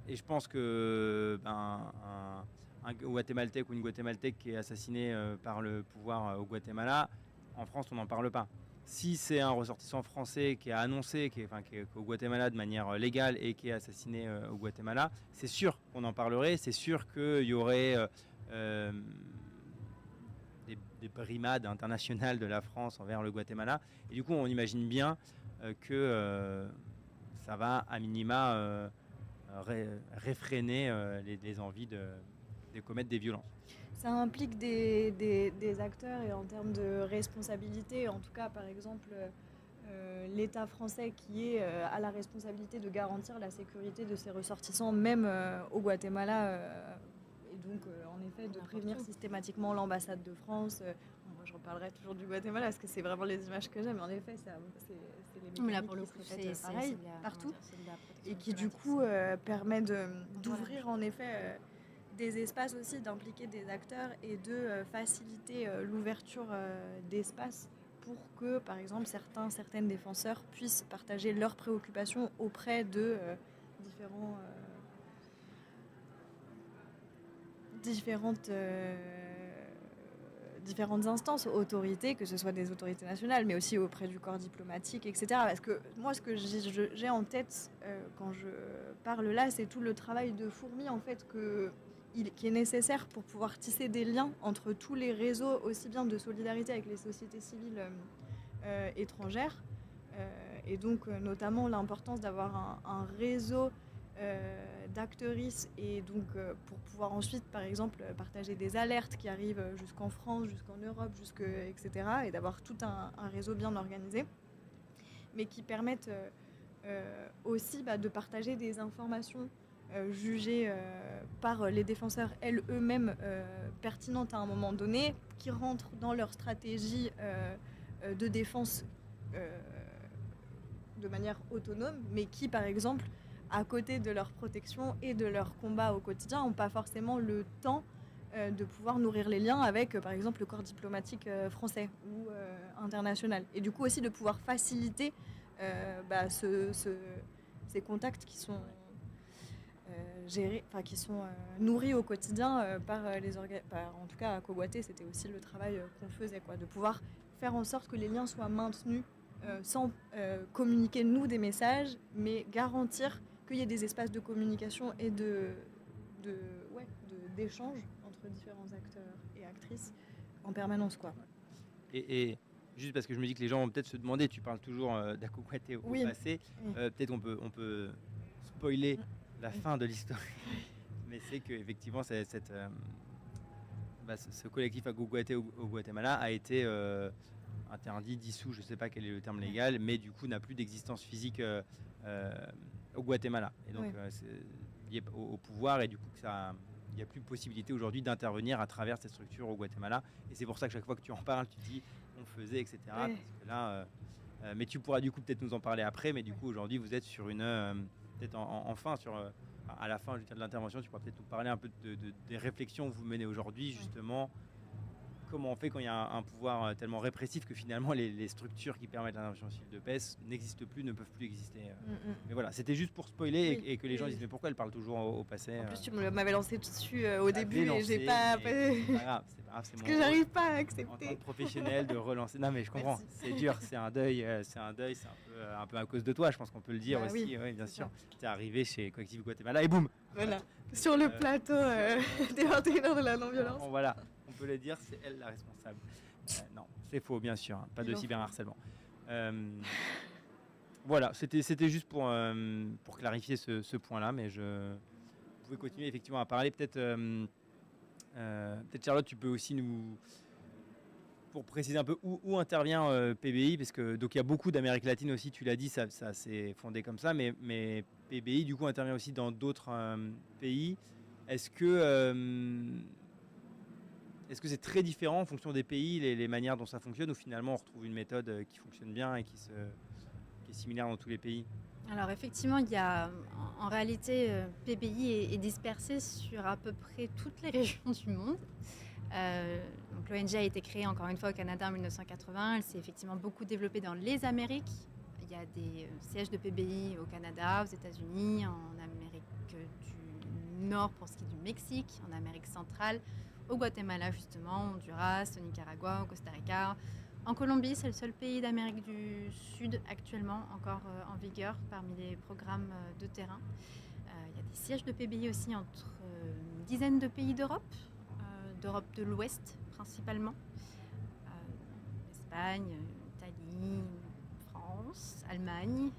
Et je pense que un Guatémaltèque ou une Guatémaltèque qui est assassiné par le pouvoir au Guatemala, en France on n'en parle pas. Si c'est un ressortissant français qui a annoncé qui est au Guatemala de manière légale et qui est assassiné au Guatemala, c'est sûr qu'on en parlerait, c'est sûr qu'il y aurait des brimades internationales de la France envers le Guatemala. Et du coup, on imagine bien que ça va à minima réfréner les envies de commettre des violences. Ça implique des acteurs et en termes de responsabilité, en tout cas par exemple l'État français qui est à la responsabilité de garantir la sécurité de ses ressortissants, même au Guatemala, et donc en effet de prévenir systématiquement l'ambassade de France. Moi je reparlerai toujours du Guatemala parce que c'est vraiment les images que j'aime, mais en effet c'est les mécaniques là, pour le coup, qui se répètent pareil partout, et qui du climatique. coup permet d'ouvrir en effet des espaces aussi, d'impliquer des acteurs et de faciliter l'ouverture d'espaces pour que, par exemple, certaines défenseurs puissent partager leurs préoccupations auprès de différentes instances, autorités, que ce soit des autorités nationales, mais aussi auprès du corps diplomatique, etc. Parce que moi, ce que j'ai en tête quand je parle là, c'est tout le travail de fourmi, en fait, qui est nécessaire pour pouvoir tisser des liens entre tous les réseaux, aussi bien de solidarité avec les sociétés civiles étrangères, et donc notamment l'importance d'avoir un réseau d'actrices, et donc pour pouvoir ensuite, par exemple, partager des alertes qui arrivent jusqu'en France, jusqu'en Europe, etc., et d'avoir tout un réseau bien organisé, mais qui permettent aussi de partager des informations jugées par les défenseurs eux-mêmes pertinentes à un moment donné, qui rentrent dans leur stratégie de défense de manière autonome, mais qui, par exemple, à côté de leur protection et de leur combat au quotidien, n'ont pas forcément le temps de pouvoir nourrir les liens avec, par exemple, le corps diplomatique français ou international. Et du coup aussi de pouvoir faciliter ces contacts qui sont qui sont nourris au quotidien par les en tout cas à Cogoaté, c'était aussi le travail qu'on faisait, de pouvoir faire en sorte que les liens soient maintenus sans communiquer nous des messages, mais garantir qu'il y ait des espaces de communication et d'échange entre différents acteurs et actrices en permanence, Et juste parce que je me dis que les gens vont peut-être se demander, tu parles toujours d'Akoguaté au passé, peut-être on peut spoiler la fin de l'histoire, mais c'est qu'effectivement ce collectif Akoguaté au Guatemala a été interdit, dissous, je ne sais pas quel est le terme légal, mais du coup n'a plus d'existence physique au Guatemala. Et donc c'est lié au pouvoir, et du coup il n'y a plus de possibilité aujourd'hui d'intervenir à travers cette structure au Guatemala. Et c'est pour ça que chaque fois que tu en parles, tu dis on faisait, etc. Parce que là, mais tu pourras du coup peut-être nous en parler après, mais du coup aujourd'hui vous êtes sur une... peut-être enfin sur... à la fin de l'intervention, tu pourras peut-être nous parler un peu des réflexions que vous menez aujourd'hui, justement. Comment on fait quand il y a un pouvoir tellement répressif que finalement les structures qui permettent l'intervention civile de paix n'existent plus, ne peuvent plus exister. Mais voilà, c'était juste pour spoiler et que les gens disent mais pourquoi elle parle toujours au passé. En plus tu m'avais lancé dessus au début et j'ai pas... C'est pas grave, c'est parce que j'arrive pas à accepter. En tant que professionnel de relancer. Non mais je comprends, c'est dur, c'est un deuil, c'est un peu à cause de toi, je pense qu'on peut le dire aussi. Oui, bien sûr. T'es arrivé chez Collectif Guatemala et boum. Voilà, sur le plateau des 21h de la non-violence. Voilà. On peut le dire, c'est elle la responsable. Non, c'est faux, bien sûr. Pas de cyberharcèlement. Voilà, c'était juste pour clarifier ce point-là, mais vous pouvez continuer effectivement à parler. Peut-être Charlotte, tu peux aussi pour préciser un peu où intervient PBI, parce que donc il y a beaucoup d'Amérique latine aussi, tu l'as dit, ça s'est fondé comme ça, mais PBI du coup intervient aussi dans d'autres pays. Est-ce que c'est très différent en fonction des pays, les manières dont ça fonctionne, ou finalement on retrouve une méthode qui fonctionne bien et qui est similaire dans tous les pays? Alors effectivement, il y a en réalité PBI est dispersé sur à peu près toutes les régions du monde. Donc l'ONG a été créée encore une fois au Canada en 1980. Elle s'est effectivement beaucoup développée dans les Amériques. Il y a des sièges de PBI au Canada, aux États-Unis, en Amérique du Nord pour ce qui est du Mexique, en Amérique centrale, au Guatemala justement, au Honduras, au Nicaragua, au Costa Rica. En Colombie, c'est le seul pays d'Amérique du Sud actuellement encore en vigueur parmi les programmes de terrain. Il y a des sièges de PBI aussi entre une dizaine de pays d'Europe de l'Ouest principalement. Espagne, Italie, France, Allemagne,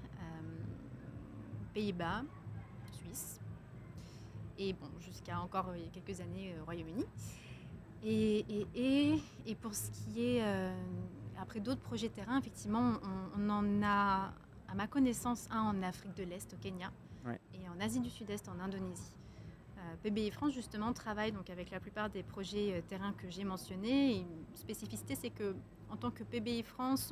Pays-Bas, Suisse. Et bon, jusqu'à encore il y a quelques années, Royaume-Uni. Et pour ce qui est après d'autres projets terrain, effectivement, on en a, à ma connaissance, un en Afrique de l'Est, au Kenya, et en Asie du Sud-Est, en Indonésie. PBI France, justement, travaille donc avec la plupart des projets terrain que j'ai mentionnés. Et une spécificité, c'est que en tant que PBI France,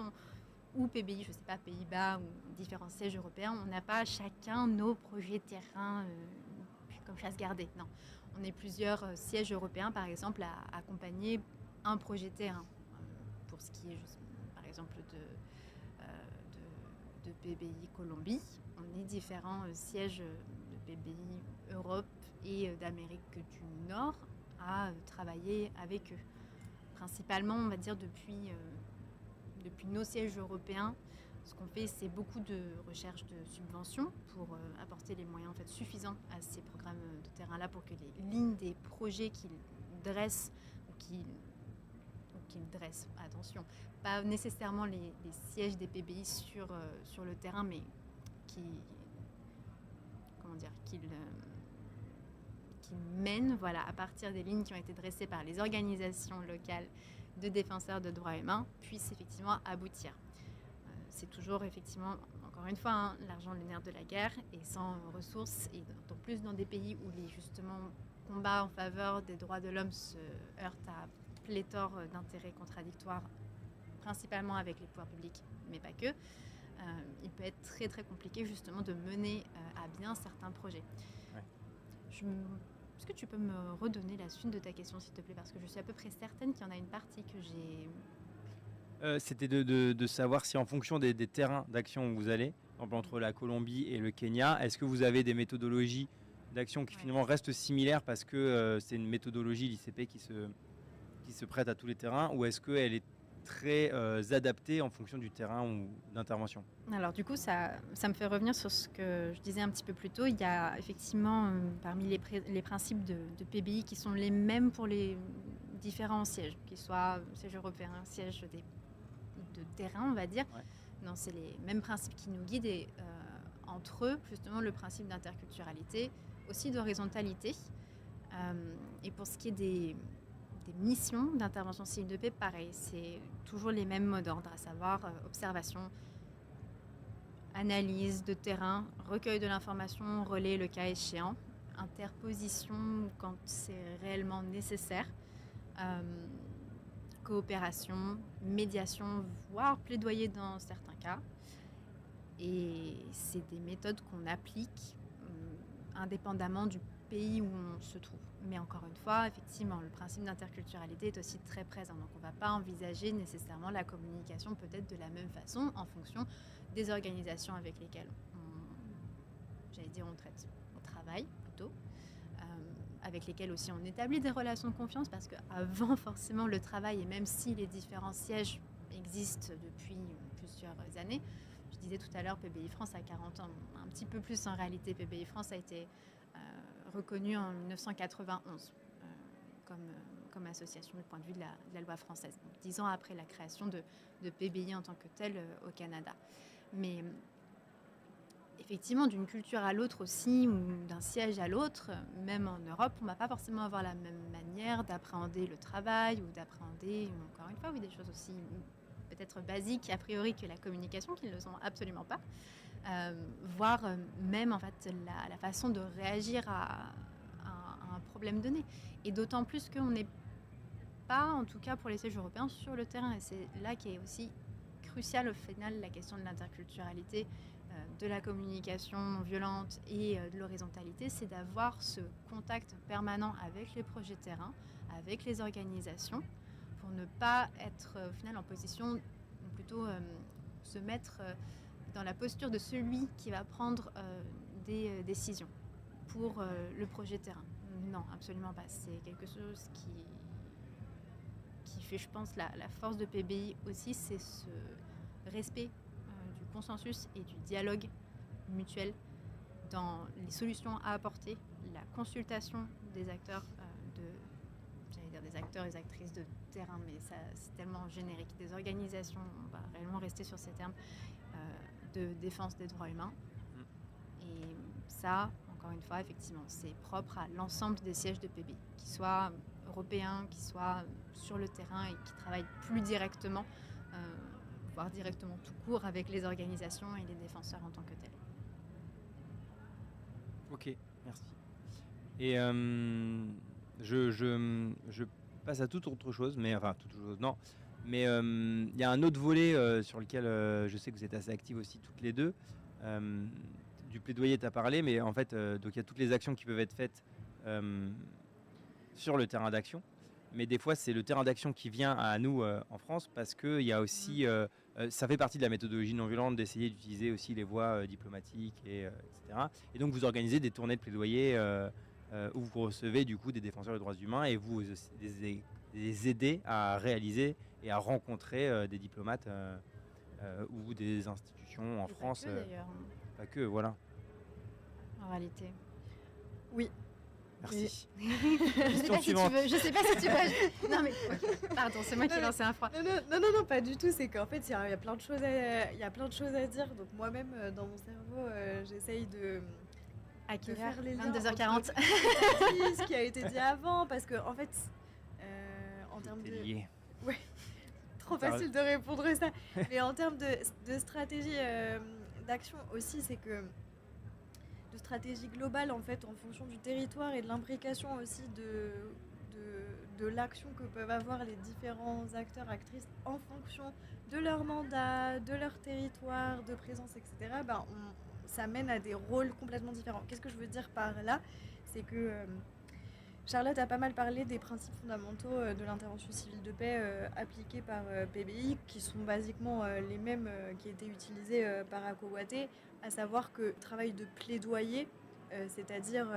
ou PBI, je ne sais pas, Pays-Bas, ou différents sièges européens, on n'a pas chacun nos projets terrain comme chasse gardée. Non. On est plusieurs sièges européens, par exemple, à accompagner un projet terrain. Pour ce qui est, par exemple, de PBI Colombie, on est différents sièges de PBI Europe et d'Amérique du Nord à travailler avec eux. Principalement, on va dire, depuis nos sièges européens, ce qu'on fait, c'est beaucoup de recherche de subventions pour apporter les moyens en fait, suffisants à ces programmes de terrain-là pour que les lignes des projets qu'ils dressent ou qu'ils dressent, attention, pas nécessairement les sièges des PBI sur le terrain, mais qu'ils mènent voilà, à partir des lignes qui ont été dressées par les organisations locales de défenseurs de droits humains, puissent effectivement aboutir. C'est toujours effectivement, encore une fois, l'argent le nerf de la guerre, et sans ressources, et d'autant plus dans des pays où les justement combats en faveur des droits de l'homme se heurtent à pléthore d'intérêts contradictoires, principalement avec les pouvoirs publics, mais pas que. Il peut être très très compliqué justement de mener à bien certains projets. Ouais. Est-ce que tu peux me redonner la suite de ta question, s'il te plaît, parce que je suis à peu près certaine qu'il y en a une partie que j'ai... C'était de savoir si en fonction des terrains d'action où vous allez, par exemple entre la Colombie et le Kenya, est-ce que vous avez des méthodologies d'action qui finalement restent similaires parce que c'est une méthodologie l'ICP qui se prête à tous les terrains, ou est-ce qu'elle est très adaptée en fonction du terrain ou d'intervention? Alors du coup, ça me fait revenir sur ce que je disais un petit peu plus tôt. Il y a effectivement parmi les principes de PBI qui sont les mêmes pour les différents sièges, qu'ils soient sièges européens, sièges de terrain, on va dire. Ouais. Non, c'est les mêmes principes qui nous guident, et entre eux, justement, le principe d'interculturalité, aussi d'horizontalité. Et pour ce qui est des missions d'intervention civile de paix, pareil, c'est toujours les mêmes mots d'ordre, à savoir observation, analyse de terrain, recueil de l'information, relais le cas échéant, interposition quand c'est réellement nécessaire, coopération, médiation, voire plaidoyer dans certains cas. Et c'est des méthodes qu'on applique indépendamment du pays où on se trouve. Mais encore une fois, effectivement, le principe d'interculturalité est aussi très présent. Donc on ne va pas envisager nécessairement la communication peut-être de la même façon en fonction des organisations avec lesquelles on travaille plutôt, avec lesquelles aussi on établit des relations de confiance, parce qu'avant forcément le travail, et même si les différents sièges existent depuis plusieurs années, je disais tout à l'heure, PBI France a 40 ans, un petit peu plus en réalité. PBI France a été reconnu en 1991 comme association du point de vue de la loi française, donc 10 ans après la création de PBI en tant que telle au Canada. Mais effectivement, d'une culture à l'autre aussi, ou d'un siège à l'autre, même en Europe, on ne va pas forcément avoir la même manière d'appréhender le travail ou d'appréhender, encore une fois, oui, des choses aussi peut-être basiques a priori que la communication, qui ne le sont absolument pas, voire même en fait la façon de réagir à un problème donné. Et d'autant plus qu'on n'est pas, en tout cas pour les sièges européens, sur le terrain. Et c'est là qu'est aussi crucial au final la question de l'interculturalité, de la communication non violente et de l'horizontalité, c'est d'avoir ce contact permanent avec les projets terrain, avec les organisations, pour ne pas être au final en position, ou plutôt se mettre dans la posture de celui qui va prendre des décisions pour le projet terrain. Non, absolument pas. C'est quelque chose qui fait, je pense, la force de PBI aussi, c'est ce respect du consensus et du dialogue mutuel dans les solutions à apporter, la consultation des acteurs, des acteurs et des actrices de terrain, mais ça, c'est tellement générique, des organisations, on va réellement rester sur ces termes, de défense des droits humains. Et ça, encore une fois, effectivement, c'est propre à l'ensemble des sièges de PBI, qu'ils soient européens, qu'ils soient sur le terrain et qui travaillent plus directement, voire directement tout court avec les organisations et les défenseurs en tant que tels. Ok, merci. Et je passe à toute autre chose, mais enfin toute autre chose, non. Mais il y a un autre volet sur lequel je sais que vous êtes assez actifs aussi toutes les deux. Du plaidoyer, tu as parlé, mais en fait, donc il y a toutes les actions qui peuvent être faites sur le terrain d'action. Mais des fois, c'est le terrain d'action qui vient à nous en France parce qu'il y a aussi, ça fait partie de la méthodologie non violente d'essayer d'utiliser aussi les voies diplomatiques, etc. Et donc, vous organisez des tournées de plaidoyer où vous recevez du coup des défenseurs des droits humains et vous les aidez à réaliser et à rencontrer des diplomates ou des institutions en Et France. pas que, d'ailleurs, Pas que, voilà. en réalité. Oui. Merci. Je sais pas si tu veux. Non mais pardon, c'est moi qui ai lancé un froid. Non, pas du tout. C'est qu'en fait, il y a plein de choses à dire. Donc moi-même, dans mon cerveau, j'essaye de faire les liens 22h40. ce qui a été dit avant, parce que en fait, en termes de ouais, trop facile de répondre ça. Mais en termes de stratégie d'action aussi, c'est que de stratégie globale en fait en fonction du territoire et de l'imbrication aussi de l'action que peuvent avoir les différents acteurs, actrices en fonction de leur mandat, de leur territoire, de présence, etc. Ça mène à des rôles complètement différents. Qu'est-ce que je veux dire par là? C'est que Charlotte a pas mal parlé des principes fondamentaux de l'intervention civile de paix appliqués par PBI, qui sont basiquement les mêmes qui étaient utilisés par ACOWATE, à savoir que travail de plaidoyer, c'est-à-dire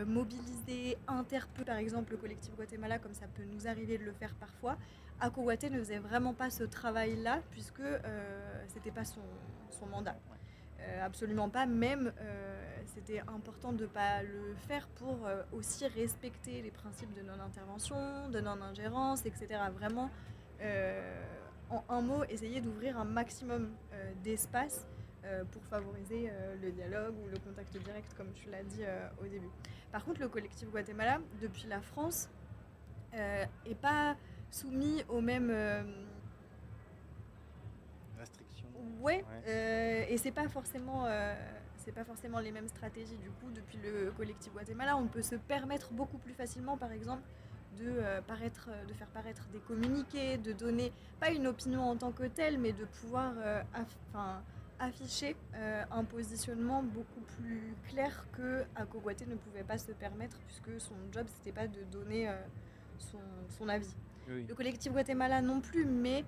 mobiliser, interpeller par exemple le collectif Guatemala, comme ça peut nous arriver de le faire parfois. ACOWATE ne faisait vraiment pas ce travail-là, puisque c'était pas son mandat. Absolument pas, même c'était important de ne pas le faire pour aussi respecter les principes de non-intervention, de non-ingérence, etc. Vraiment, en un mot, essayer d'ouvrir un maximum d'espace pour favoriser le dialogue ou le contact direct, comme tu l'as dit au début. Par contre, le collectif Guatemala, depuis la France, n'est pas soumis aux mêmes restrictions. Ouais. Et c'est pas forcément les mêmes stratégies. Du coup, depuis le collectif Guatemala, on peut se permettre beaucoup plus facilement, par exemple, de faire paraître des communiqués, de donner pas une opinion en tant que telle, mais de pouvoir afficher un positionnement beaucoup plus clair que ACOWATE ne pouvait pas se permettre, puisque son job c'était pas de donner son avis. Oui. Le collectif Guatemala non plus, mais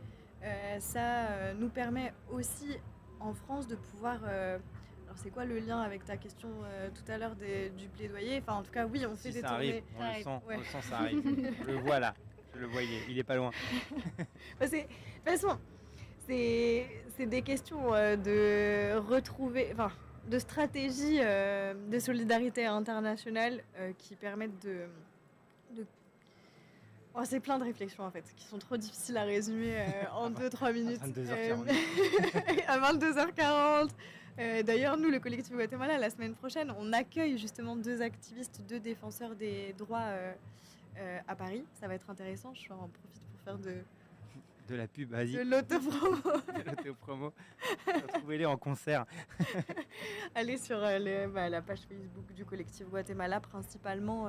ça nous permet aussi en France de pouvoir... alors c'est quoi le lien avec ta question tout à l'heure du plaidoyer? Enfin en tout cas oui, on fait des tournées. On le sent, ça arrive. Je le vois là, je le voyais, il est pas loin. De toute façon, c'est des questions de retrouver... Enfin, de stratégie de solidarité internationale qui permettent de Oh, c'est plein de réflexions en fait, qui sont trop difficiles à résumer en 2-3 minutes. À 22h40. À 22h40. D'ailleurs, nous, le collectif Guatemala, la semaine prochaine, on accueille justement 2 activistes, 2 défenseurs des droits à Paris. Ça va être intéressant. Je en profite pour faire de la pub, vas-y. De l'autopromo. De l'autopromo. Retrouvez-les en concert. Allez sur la page Facebook du collectif Guatemala, principalement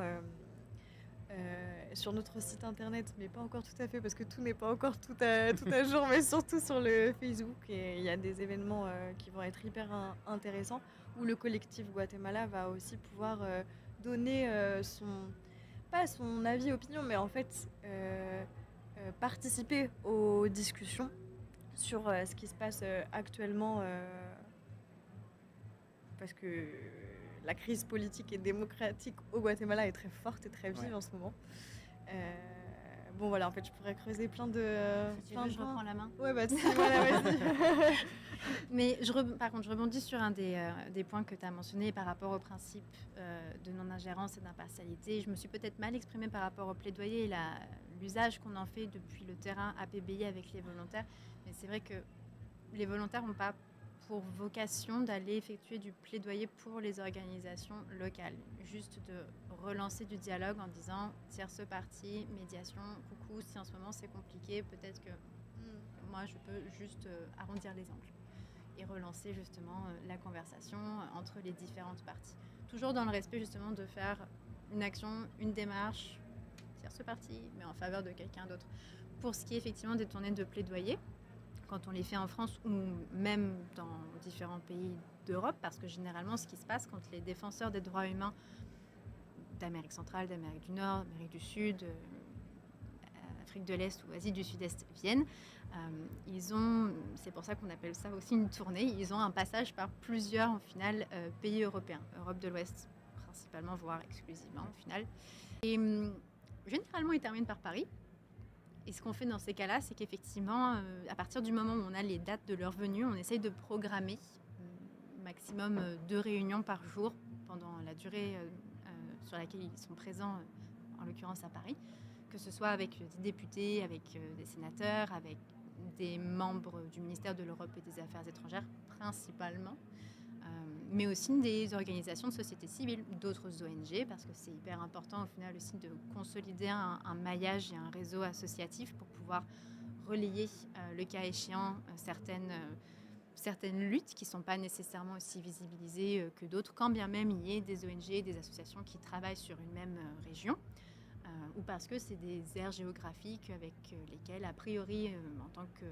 sur notre site internet, mais pas encore tout à fait, parce que tout n'est pas encore tout à jour, mais surtout sur le Facebook. Et il y a des événements qui vont être hyper intéressants, où le collectif Guatemala va aussi pouvoir donner pas son avis, opinion, mais en fait participer aux discussions sur ce qui se passe actuellement, parce que la crise politique et démocratique au Guatemala est très forte et très vive en ce moment. Bon voilà, en fait je pourrais creuser plein de... Si tu veux, je reprends la main. Ouais, bah voilà, vas-y. Mais par contre, je rebondis sur un des points que tu as mentionné par rapport au principe de non-ingérence et d'impartialité. Je me suis peut-être mal exprimée par rapport au plaidoyer et l'usage qu'on en fait depuis le terrain APBI avec les volontaires. Mais c'est vrai que les volontaires n'ont pas pour vocation d'aller effectuer du plaidoyer pour les organisations locales. Juste de relancer du dialogue en disant tierce partie, médiation, coucou, si en ce moment c'est compliqué, peut-être que moi je peux juste arrondir les angles et relancer justement la conversation entre les différentes parties. Toujours dans le respect justement de faire une action, une démarche, tierce partie, mais en faveur de quelqu'un d'autre. Pour ce qui est effectivement des tournées de plaidoyer, quand on les fait en France ou même dans différents pays d'Europe, parce que généralement ce qui se passe quand les défenseurs des droits humains d'Amérique centrale, d'Amérique du Nord, d'Amérique du Sud, Afrique de l'Est ou Asie du Sud-Est viennent, c'est pour ça qu'on appelle ça aussi une tournée, ils ont un passage par plusieurs, au final, pays européens, Europe de l'Ouest principalement, voire exclusivement, au final. Et généralement, ils terminent par Paris. Et ce qu'on fait dans ces cas-là, c'est qu'effectivement, à partir du moment où on a les dates de leur venue, on essaye de programmer maximum 2 réunions par jour pendant la durée sur laquelle ils sont présents, en l'occurrence à Paris, que ce soit avec des députés, avec des sénateurs, avec des membres du ministère de l'Europe et des Affaires étrangères principalement, mais aussi des organisations de société civile, d'autres ONG, parce que c'est hyper important au final aussi de consolider un maillage et un réseau associatif pour pouvoir relayer, le cas échéant, certaines luttes qui ne sont pas nécessairement aussi visibilisées que d'autres, quand bien même il y ait des ONG, des associations qui travaillent sur une même région, ou parce que c'est des aires géographiques avec lesquelles, a priori, en tant que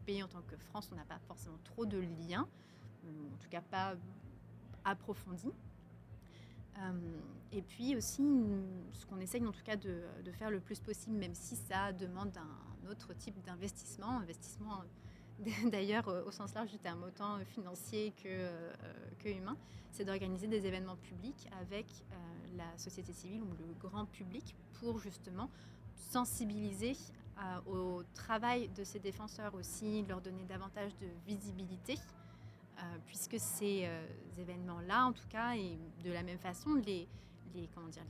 pays, en tant que France, on n'a pas forcément trop de liens, en tout cas pas approfondis. Et puis aussi, ce qu'on essaye en tout cas de faire le plus possible, même si ça demande un autre type d'investissement, d'ailleurs au sens large du terme, autant financier que humain, c'est d'organiser des événements publics avec la société civile ou le grand public pour justement sensibiliser au travail de ces défenseurs aussi, leur donner davantage de visibilité, puisque ces événements-là, en tout cas, et de la même façon, les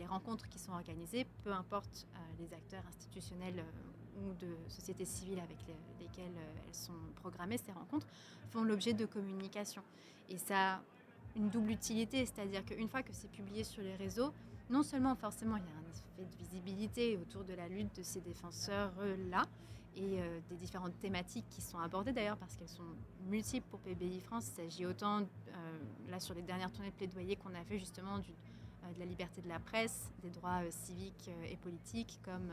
rencontres qui sont organisées, peu importe les acteurs institutionnels ou de société civile avec lesquels elles sont programmées, ces rencontres font l'objet de communication. Et ça a une double utilité, c'est-à-dire qu'une fois que c'est publié sur les réseaux, non seulement forcément il y a un effet de visibilité autour de la lutte de ces défenseurs-là et des différentes thématiques qui sont abordées d'ailleurs parce qu'elles sont multiples pour PBI France. Il s'agit autant, là sur les dernières tournées de plaidoyer qu'on a fait justement de la liberté de la presse, des droits civiques et politiques comme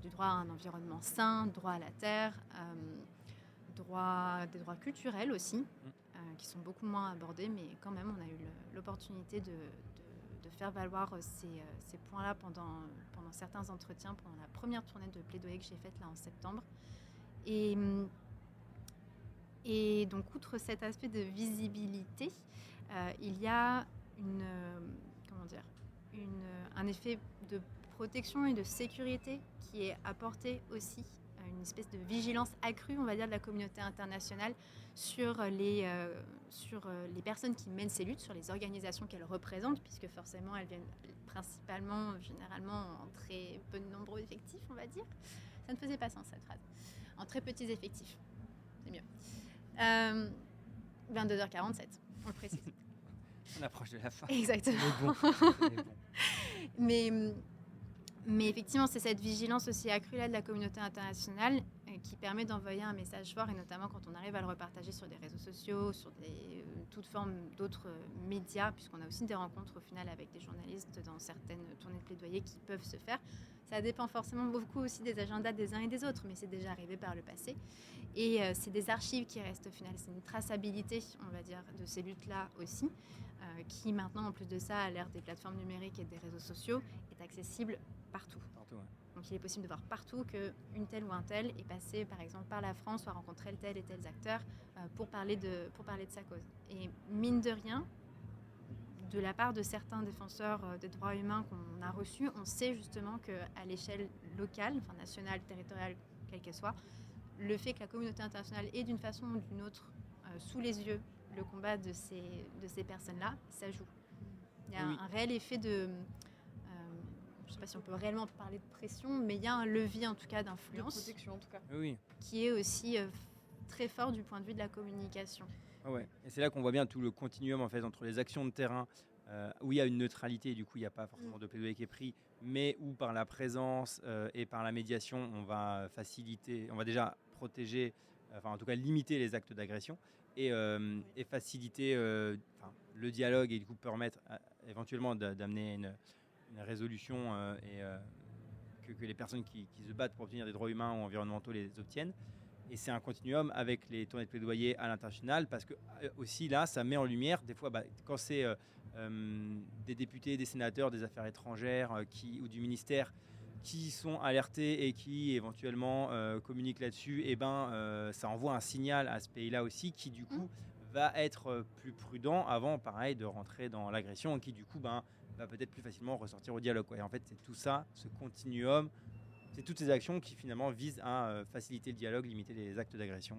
du droit à un environnement sain, droit à la terre, des droits culturels aussi, qui sont beaucoup moins abordés, mais quand même on a eu l'opportunité de faire valoir ces points-là pendant certains entretiens, pendant la première tournée de plaidoyer que j'ai faite là en septembre. Et donc, outre cet aspect de visibilité, il y a un effet de protection et de sécurité qui est apporté aussi, une espèce de vigilance accrue, on va dire, de la communauté internationale sur les personnes qui mènent ces luttes, sur les organisations qu'elles représentent, puisque forcément elles viennent principalement, généralement, en très peu de nombreux effectifs, on va dire. Ça ne faisait pas sens cette phrase. En très petits effectifs, c'est mieux. 22h47, on le précise. On approche de la fin. Exactement. Mais bon. Mais effectivement, c'est cette vigilance aussi accrue là de la communauté internationale qui permet d'envoyer un message fort, et notamment quand on arrive à le repartager sur des réseaux sociaux, sur toute forme d'autres médias, puisqu'on a aussi des rencontres au final avec des journalistes dans certaines tournées de plaidoyer qui peuvent se faire. Ça dépend forcément beaucoup aussi des agendas des uns et des autres, mais c'est déjà arrivé par le passé. Et c'est des archives qui restent au final. C'est une traçabilité, on va dire, de ces luttes-là aussi, qui maintenant, en plus de ça, à l'ère des plateformes numériques et des réseaux sociaux, est accessible partout. Ouais. Donc il est possible de voir partout qu'une telle ou un tel est passé par exemple par la France ou a rencontré tel et tels acteurs pour parler de sa cause. Et mine de rien, de la part de certains défenseurs des droits humains qu'on a reçus, on sait justement qu'à l'échelle locale, enfin nationale, territoriale, quelle qu'elle soit, le fait que la communauté internationale ait d'une façon ou d'une autre sous les yeux le combat de ces personnes-là, ça joue. Il y a un réel effet de... je ne sais pas si on peut réellement parler de pression, mais il y a un levier en tout cas d'influence. De protection en tout cas. Oui. Qui est aussi très fort du point de vue de la communication. Ouais. Et c'est là qu'on voit bien tout le continuum en fait, entre les actions de terrain, où il y a une neutralité, et du coup il n'y a pas forcément de plaidoyer qui est pris, mais où par la présence et par la médiation, on va faciliter, on va déjà protéger, en tout cas limiter les actes d'agression, et faciliter le dialogue, et du coup permettre éventuellement d'amener une résolution que les personnes qui se battent pour obtenir des droits humains ou environnementaux les obtiennent. Et c'est un continuum avec les tournées de plaidoyer à l'international, parce que aussi là, ça met en lumière des fois quand c'est des députés, des sénateurs, des affaires étrangères ou du ministère qui sont alertés et qui éventuellement communiquent là-dessus, et ça envoie un signal à ce pays-là aussi qui du coup va être plus prudent avant, pareil, de rentrer dans l'agression, et qui du coup va peut-être plus facilement ressortir au dialogue, quoi. Et en fait, c'est tout ça, ce continuum, c'est toutes ces actions qui finalement visent à faciliter le dialogue, limiter les actes d'agression.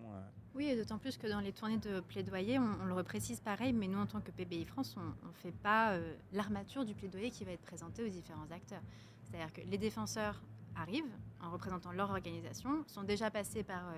Oui, et d'autant plus que dans les tournées de plaidoyer, on le reprécise pareil, mais nous en tant que PBI France, on ne fait pas l'armature du plaidoyer qui va être présenté aux différents acteurs. C'est-à-dire que les défenseurs arrivent en représentant leur organisation, sont déjà passés par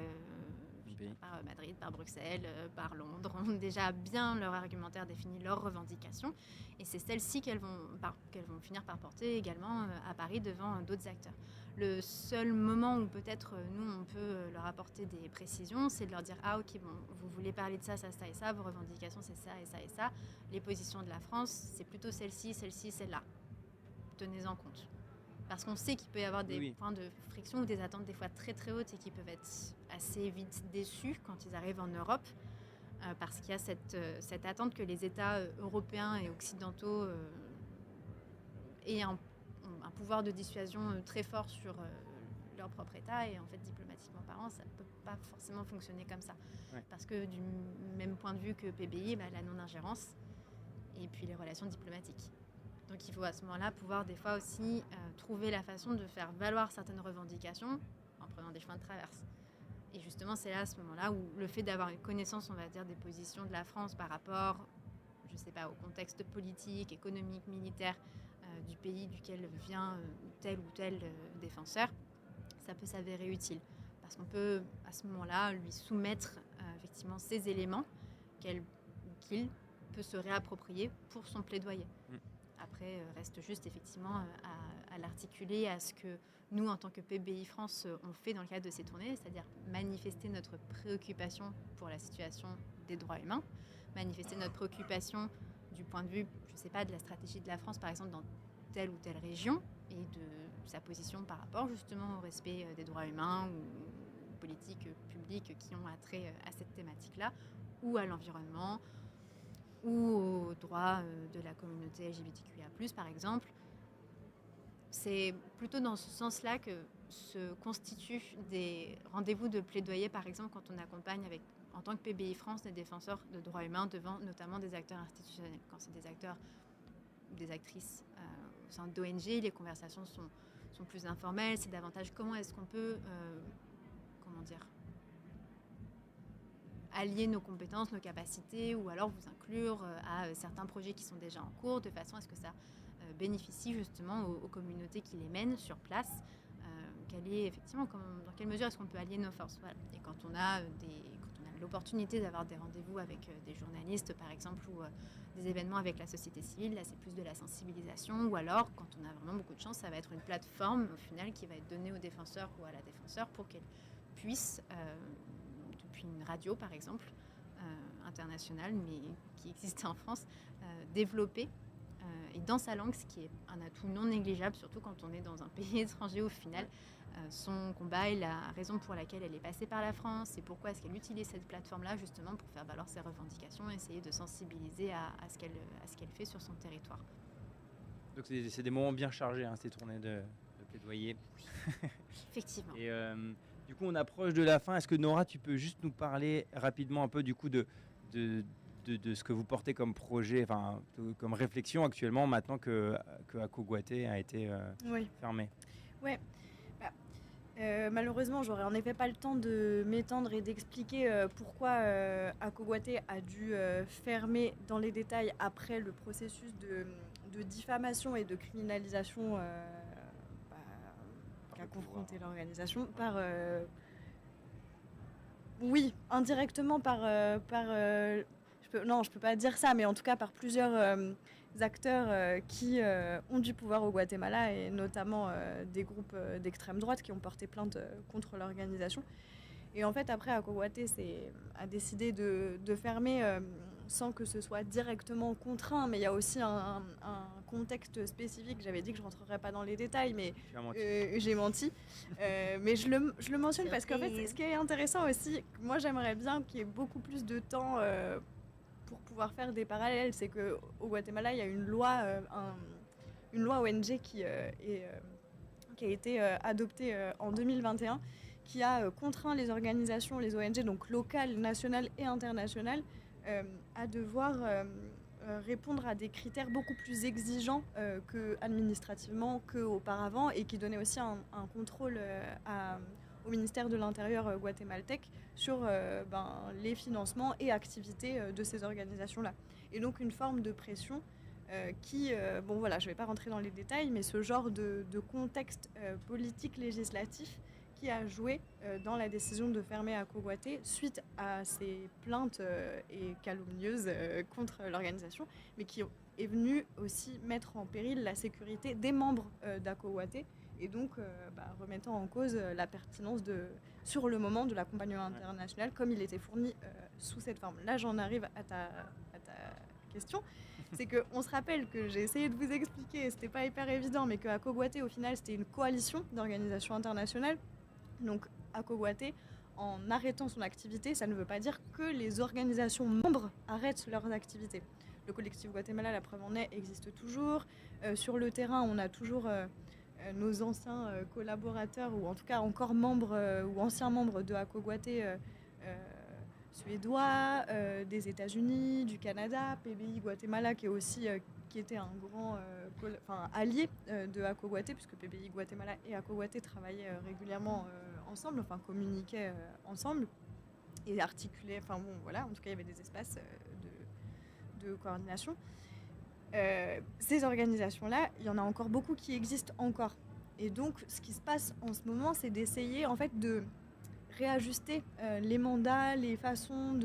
Madrid, par Bruxelles, par Londres, ont déjà bien leur argumentaire défini, leurs revendications, et c'est celles-ci qu'elles vont finir par porter également à Paris devant d'autres acteurs. Le seul moment où peut-être nous on peut leur apporter des précisions, c'est de leur dire ok, bon, vous voulez parler de ça, ça, ça et ça, vos revendications c'est ça et ça et ça, les positions de la France c'est plutôt celle-ci, celle-là, tenez-en compte. Parce qu'on sait qu'il peut y avoir des points de friction ou des attentes des fois très très hautes, et qui peuvent être assez vite déçus quand ils arrivent en Europe, parce qu'il y a cette attente que les États européens et occidentaux aient un pouvoir de dissuasion très fort sur leur propre État, et en fait diplomatiquement parlant ça ne peut pas forcément fonctionner comme ça, parce que du même point de vue que PBI, la non-ingérence et puis les relations diplomatiques. Donc il faut à ce moment-là pouvoir des fois aussi trouver la façon de faire valoir certaines revendications en prenant des chemins de traverse. Et justement c'est là à ce moment-là où le fait d'avoir une connaissance, on va dire, des positions de la France par rapport, je sais pas, au contexte politique, économique, militaire du pays duquel vient tel ou tel défenseur, ça peut s'avérer utile. Parce qu'on peut à ce moment-là lui soumettre effectivement ces éléments qu'il peut se réapproprier pour son plaidoyer. Après, reste juste effectivement à l'articuler à ce que nous, en tant que PBI France, on fait dans le cadre de ces tournées, c'est-à-dire manifester notre préoccupation pour la situation des droits humains, manifester notre préoccupation du point de vue, je ne sais pas, de la stratégie de la France, par exemple, dans telle ou telle région, et de sa position par rapport justement au respect des droits humains ou aux politiques publiques qui ont attrait à cette thématique-là, ou à l'environnement, ou aux droits de la communauté LGBTQIA+, par exemple. C'est plutôt dans ce sens-là que se constituent des rendez-vous de plaidoyer, par exemple, quand on accompagne en tant que PBI France, des défenseurs de droits humains devant notamment des acteurs institutionnels. Quand c'est des acteurs, des actrices au sein d'ONG, les conversations sont plus informelles, c'est davantage comment est-ce qu'on peut, allier nos compétences, nos capacités, ou alors vous inclure à certains projets qui sont déjà en cours, de façon à ce que ça bénéficie justement aux communautés qui les mènent sur place. Dans quelle mesure est-ce qu'on peut allier nos forces, voilà. Et quand on a l'opportunité d'avoir des rendez-vous avec des journalistes, par exemple, ou des événements avec la société civile. Là, c'est plus de la sensibilisation. Ou alors, quand on a vraiment beaucoup de chance, ça va être une plateforme, au final, qui va être donnée aux défenseurs ou à la défenseure pour qu'elle puisse, depuis une radio, par exemple, internationale, mais qui existait en France, développer et dans sa langue, ce qui est un atout non négligeable, surtout quand on est dans un pays étranger au final, son combat et la raison pour laquelle elle est passée par la France et pourquoi est-ce qu'elle utilise cette plateforme-là justement pour faire valoir ses revendications et essayer de sensibiliser à ce qu'elle fait sur son territoire. Donc c'est des moments bien chargés, ces tournées de plaidoyer. Effectivement. Et du coup, on approche de la fin. Est-ce que Nora, tu peux juste nous parler rapidement un peu du coup de ce que vous portez comme projet, comme réflexion actuellement, maintenant que Akogouaté a été fermé? Ouais. Malheureusement, j'aurais en effet pas le temps de m'étendre et d'expliquer pourquoi Akogouaté a dû fermer dans les détails après le processus de diffamation et de criminalisation qu'a confronté l'organisation par... oui, indirectement par... je peux pas dire ça, mais en tout cas par plusieurs acteurs qui ont du pouvoir au Guatemala et notamment des groupes d'extrême droite qui ont porté plainte contre l'organisation. Et en fait, après, Akogouaté a décidé de fermer sans que ce soit directement contraint, mais il y a aussi un contexte spécifique. J'avais dit que je ne rentrerais pas dans les détails, mais j'ai menti. Mais je le mentionne parce qu'en fait, ce qui est intéressant aussi, moi j'aimerais bien qu'il y ait beaucoup plus de temps pour pouvoir faire des parallèles. C'est qu'au Guatemala, il y a une loi ONG qui a été adoptée en 2021, qui a contraint les organisations, les ONG, donc locales, nationales et internationales, à devoir répondre à des critères beaucoup plus exigeants administrativement qu'auparavant, et qui donnaient aussi un contrôle au ministère de l'Intérieur guatémaltèque sur les financements et activités de ces organisations-là. Et donc une forme de pression qui, je ne vais pas rentrer dans les détails, mais ce genre de contexte politique législatif qui a joué dans la décision de fermer Akogouaté suite à ces plaintes et calomnieuses contre l'organisation, mais qui est venu aussi mettre en péril la sécurité des membres d'Akogouaté, et donc remettant en cause la pertinence sur le moment de l'accompagnement international comme il était fourni sous cette forme. Là, j'en arrive à ta question. C'est qu'on se rappelle que j'ai essayé de vous expliquer, c'était pas hyper évident, mais que Akogouaté, au final, c'était une coalition d'organisations internationales. Donc Akogouaté, en arrêtant son activité, ça ne veut pas dire que les organisations membres arrêtent leurs activités. Le collectif Guatemala, la preuve en est, existe toujours. Sur le terrain, on a toujours nos anciens collaborateurs, ou en tout cas encore membres ou anciens membres de Akogouaté, suédois, des États-Unis, du Canada, PBI Guatemala, qui était un grand allié de Akogouaté, puisque PBI Guatemala et Akogouaté travaillaient régulièrement ensemble, communiquaient ensemble et articulaient, en tout cas il y avait des espaces de coordination. Ces organisations-là, il y en a encore beaucoup qui existent encore. Et donc ce qui se passe en ce moment, c'est d'essayer en fait de réajuster les mandats, les façons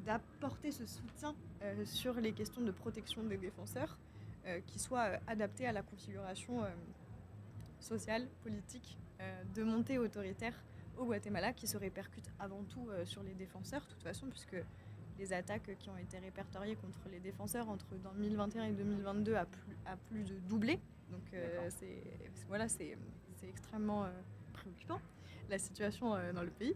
d'apporter ce soutien sur les questions de protection des défenseurs qui soient adaptés à la configuration sociale, politique, de montée autoritaire au Guatemala, qui se répercute avant tout sur les défenseurs, de toute façon, puisque les attaques qui ont été répertoriées contre les défenseurs entre 2021 et 2022 a plus de doublé. Donc c'est extrêmement préoccupant, la situation dans le pays.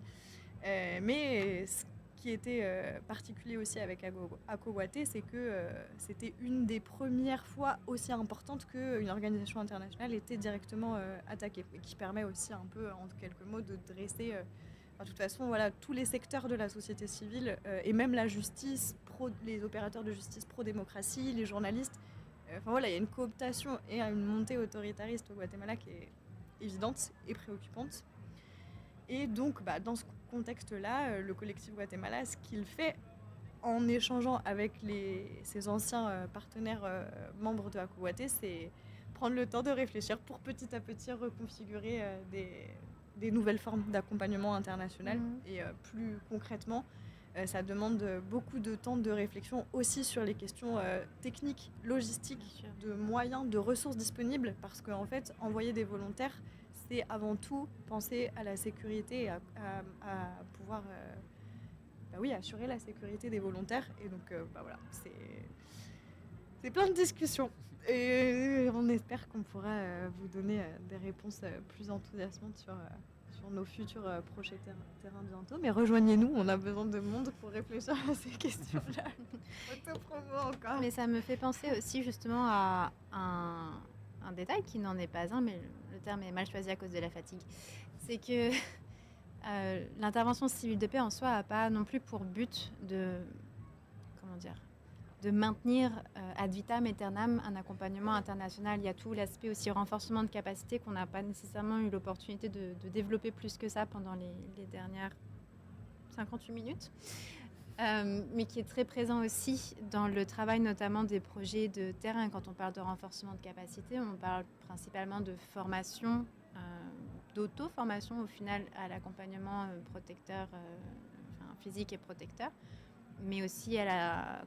Mais ce qui était particulier aussi avec Akogouaté, c'est que c'était une des premières fois aussi importantes qu'une organisation internationale était directement attaquée, et qui permet aussi un peu, en quelques mots, de dresser... de toute façon, tous les secteurs de la société civile et même la justice, les opérateurs de justice pro-démocratie, les journalistes, il y a une cooptation et une montée autoritariste au Guatemala qui est évidente et préoccupante. Et donc, dans ce contexte-là, le collectif Guatemala, ce qu'il fait en échangeant avec ses anciens partenaires membres de Akogouaté, c'est prendre le temps de réfléchir pour petit à petit reconfigurer des nouvelles formes d'accompagnement international. Mhm. Et plus concrètement, ça demande beaucoup de temps de réflexion aussi sur les questions techniques, logistiques, Bien sûr. de moyens, de ressources disponibles, parce qu'en fait, envoyer des volontaires, c'est avant tout penser à la sécurité et à pouvoir assurer la sécurité des volontaires. Et donc, voilà, c'est plein de discussions. Et on espère qu'on pourra vous donner des réponses plus enthousiasmantes sur nos futurs projets terrain bientôt. Mais rejoignez-nous, on a besoin de monde pour réfléchir à ces questions-là. Autopromo encore. Mais ça me fait penser aussi justement à un détail qui n'en est pas un, mais le terme est mal choisi à cause de la fatigue. C'est que l'intervention civile de paix en soi n'a pas non plus pour but de maintenir ad vitam aeternam un accompagnement international. Il y a tout l'aspect aussi renforcement de capacité qu'on n'a pas nécessairement eu l'opportunité de développer plus que ça pendant les dernières 58 minutes. Mais qui est très présent aussi dans le travail notamment des projets de terrain. Quand on parle de renforcement de capacité, on parle principalement de formation, d'auto-formation au final à l'accompagnement protecteur, physique et protecteur, mais aussi à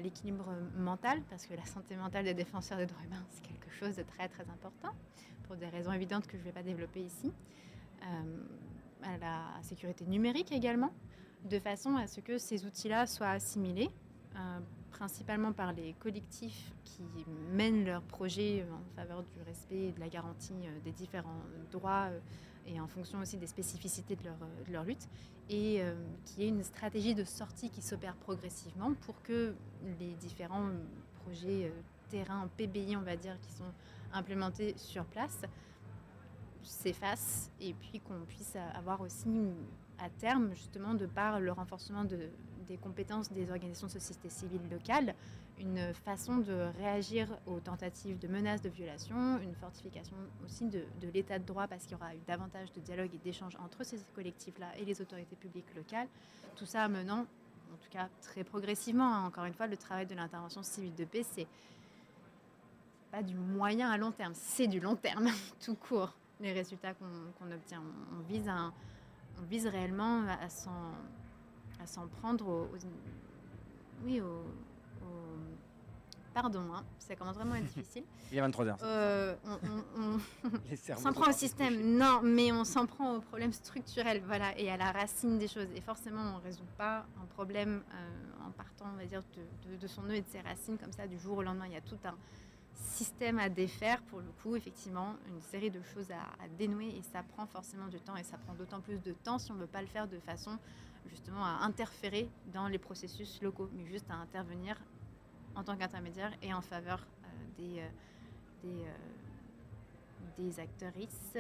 l'équilibre mental, parce que la santé mentale des défenseurs des droits humains, c'est quelque chose de très très important, pour des raisons évidentes que je ne vais pas développer ici. À la sécurité numérique également, de façon à ce que ces outils-là soient assimilés, principalement par les collectifs qui mènent leurs projets en faveur du respect et de la garantie des différents droits et en fonction aussi des spécificités de leur lutte, et qu'il y ait une stratégie de sortie qui s'opère progressivement pour que les différents projets terrain, PBI on va dire, qui sont implémentés sur place s'effacent, et puis qu'on puisse avoir aussi à terme, justement, de par le renforcement des compétences des organisations de société civile locales, une façon de réagir aux tentatives de menaces de violation, une fortification aussi de l'état de droit, parce qu'il y aura eu davantage de dialogue et d'échanges entre ces collectifs-là et les autorités publiques locales. Tout ça amenant, en tout cas très progressivement, encore une fois, le travail de l'intervention civile de paix, c'est pas du moyen à long terme, c'est du long terme, tout court. Les résultats qu'on obtient, on vise réellement à s'en prendre pardon, ça commence vraiment à être difficile. Il est 23h. On s'en prend au système, non, mais on s'en prend aux problèmes structurels, voilà, et à la racine des choses. Et forcément, on ne résout pas un problème en partant, on va dire, de son nœud et de ses racines comme ça du jour au lendemain. Il y a tout un système à défaire, pour le coup, effectivement, une série de choses à dénouer, et ça prend forcément du temps, et ça prend d'autant plus de temps si on ne veut pas le faire de façon justement à interférer dans les processus locaux, mais juste à intervenir en tant qu'intermédiaire et en faveur des actrices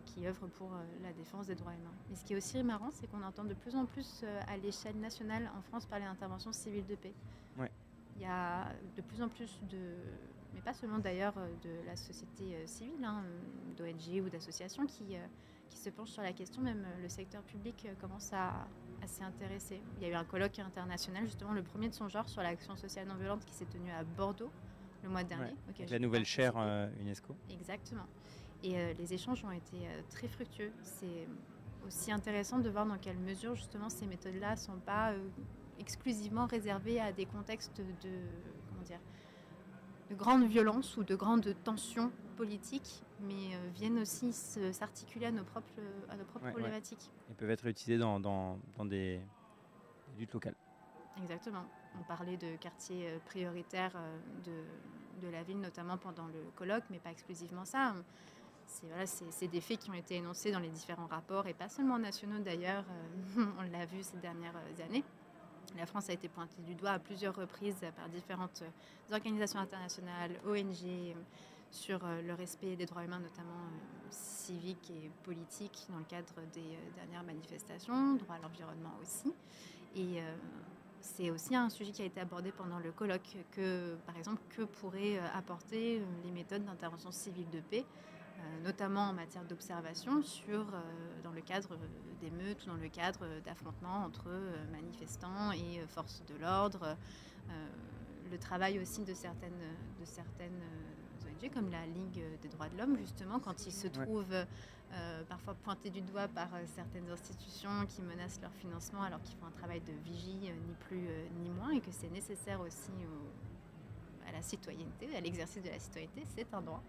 qui œuvrent pour la défense des droits humains. Et ce qui est aussi marrant, c'est qu'on entend de plus en plus à l'échelle nationale en France parler d'intervention civile de paix. Ouais. Il y a de plus en plus mais pas seulement d'ailleurs de la société civile, d'ONG ou d'associations qui se penchent sur la question. Même le secteur public commence à s'y intéresser. Il y a eu un colloque international, justement le premier de son genre, sur l'action sociale non violente qui s'est tenu à Bordeaux le mois dernier. Ouais, avec la nouvelle chaire UNESCO. Exactement. Et les échanges ont été très fructueux. C'est aussi intéressant de voir dans quelle mesure justement ces méthodes-là ne sont pas exclusivement réservées à des contextes de grande violence ou de grande tension politique, mais viennent aussi s'articuler à nos propres problématiques. Ils peuvent être utilisés dans des luttes locales. Exactement. On parlait de quartiers prioritaires de la ville, notamment pendant le colloque, mais pas exclusivement ça. C'est des faits qui ont été énoncés dans les différents rapports, et pas seulement nationaux d'ailleurs. On l'a vu ces dernières années. La France a été pointée du doigt à plusieurs reprises par différentes organisations internationales, ONG, sur le respect des droits humains, notamment civiques et politiques, dans le cadre des dernières manifestations, droit à l'environnement aussi. Et c'est aussi un sujet qui a été abordé pendant le colloque, par exemple, que pourraient apporter les méthodes d'intervention civile de paix, notamment en matière d'observation dans le cadre d'émeutes ou dans le cadre d'affrontements entre manifestants et forces de l'ordre. Le travail aussi de certaines ONG constituées, comme la Ligue des droits de l'homme, justement, quand ils se trouvent parfois pointés du doigt par certaines institutions qui menacent leur financement alors qu'ils font un travail de vigie, ni plus ni moins, et que c'est nécessaire aussi à la citoyenneté, à l'exercice de la citoyenneté, c'est un droit.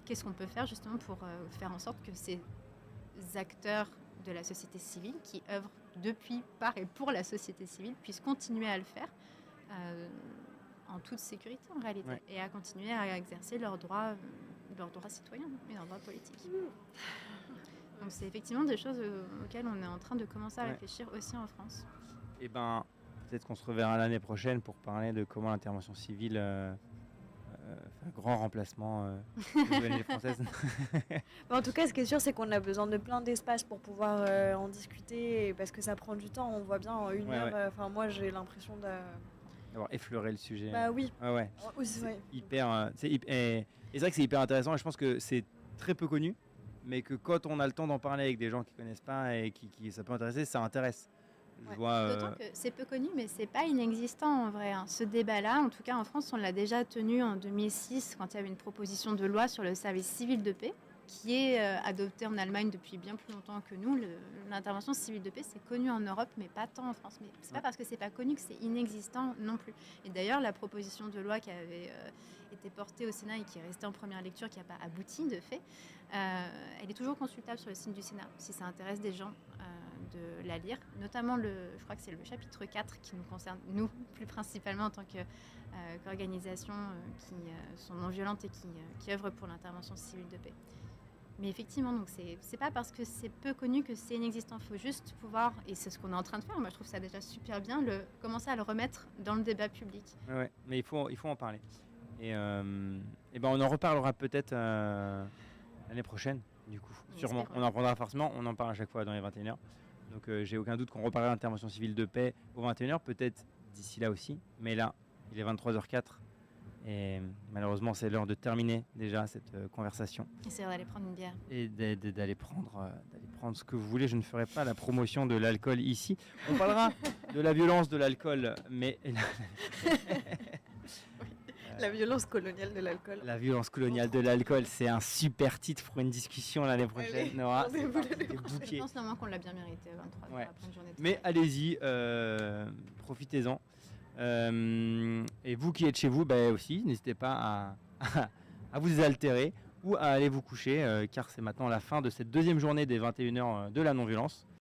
Qu'est-ce qu'on peut faire justement pour faire en sorte que ces acteurs de la société civile qui œuvrent depuis, par et pour la société civile puissent continuer à le faire en toute sécurité en réalité, et à continuer à exercer leurs droits citoyens et leurs droits politiques. Donc c'est effectivement des choses auxquelles on est en train de commencer à réfléchir aussi en France. Et ben, peut-être qu'on se reverra l'année prochaine pour parler de comment l'intervention civile fait un grand remplacement de l'ONG française. En tout cas, ce qui est sûr, c'est qu'on a besoin de plein d'espaces pour pouvoir en discuter, parce que ça prend du temps. On voit bien en une heure. Moi, j'ai l'impression d'avoir effleuré le sujet. Bah oui. C'est hyper. Et c'est vrai que c'est hyper intéressant. Et je pense que c'est très peu connu, mais que quand on a le temps d'en parler avec des gens qui connaissent pas et qui ça peut intéresser, ça intéresse. D'autant que c'est peu connu, mais c'est pas inexistant en vrai. Ce débat-là, en tout cas en France, on l'a déjà tenu en 2006 quand il y avait une proposition de loi sur le service civil de paix qui est adoptée en Allemagne depuis bien plus longtemps que nous. L'intervention civile de paix, c'est connu en Europe, mais pas tant en France. Mais c'est pas parce que c'est pas connu que c'est inexistant non plus. Et d'ailleurs, la proposition de loi qui avait été portée au Sénat et qui est restée en première lecture, qui n'a pas abouti de fait, elle est toujours consultable sur le site du Sénat si ça intéresse des gens de la lire, notamment je crois que c'est le chapitre 4 qui nous concerne, nous, plus principalement en tant qu'organisation qui sont non violentes et qui œuvrent pour l'intervention civile de paix. Mais effectivement, donc c'est pas parce que c'est peu connu que c'est inexistant. Il faut juste pouvoir, et c'est ce qu'on est en train de faire, moi je trouve ça déjà super bien, commencer à le remettre dans le débat public. Ouais, mais il faut en parler. Et ben on en reparlera peut-être l'année prochaine, du coup. Sûrement, on en prendra forcément, on en parle à chaque fois dans les 21h. Donc j'ai aucun doute qu'on reparlera d'intervention civile de paix aux 21h, peut-être d'ici là aussi. Mais là, il est 23h04 et malheureusement c'est l'heure de terminer déjà cette conversation. Et c'est l'heure d'aller prendre une bière. Et d'aller prendre ce que vous voulez. Je ne ferai pas la promotion de l'alcool ici. On parlera de la violence de l'alcool, mais... La violence coloniale de l'alcool. La violence coloniale de l'alcool, c'est un super titre pour une discussion l'année prochaine, Nora. Je pense normalement qu'on l'a bien mérité, 23 heures après une journée de Mais allez-y, profitez-en. Et vous qui êtes chez vous, aussi, n'hésitez pas à vous altérer ou à aller vous coucher, car c'est maintenant la fin de cette deuxième journée des 21h de la non-violence.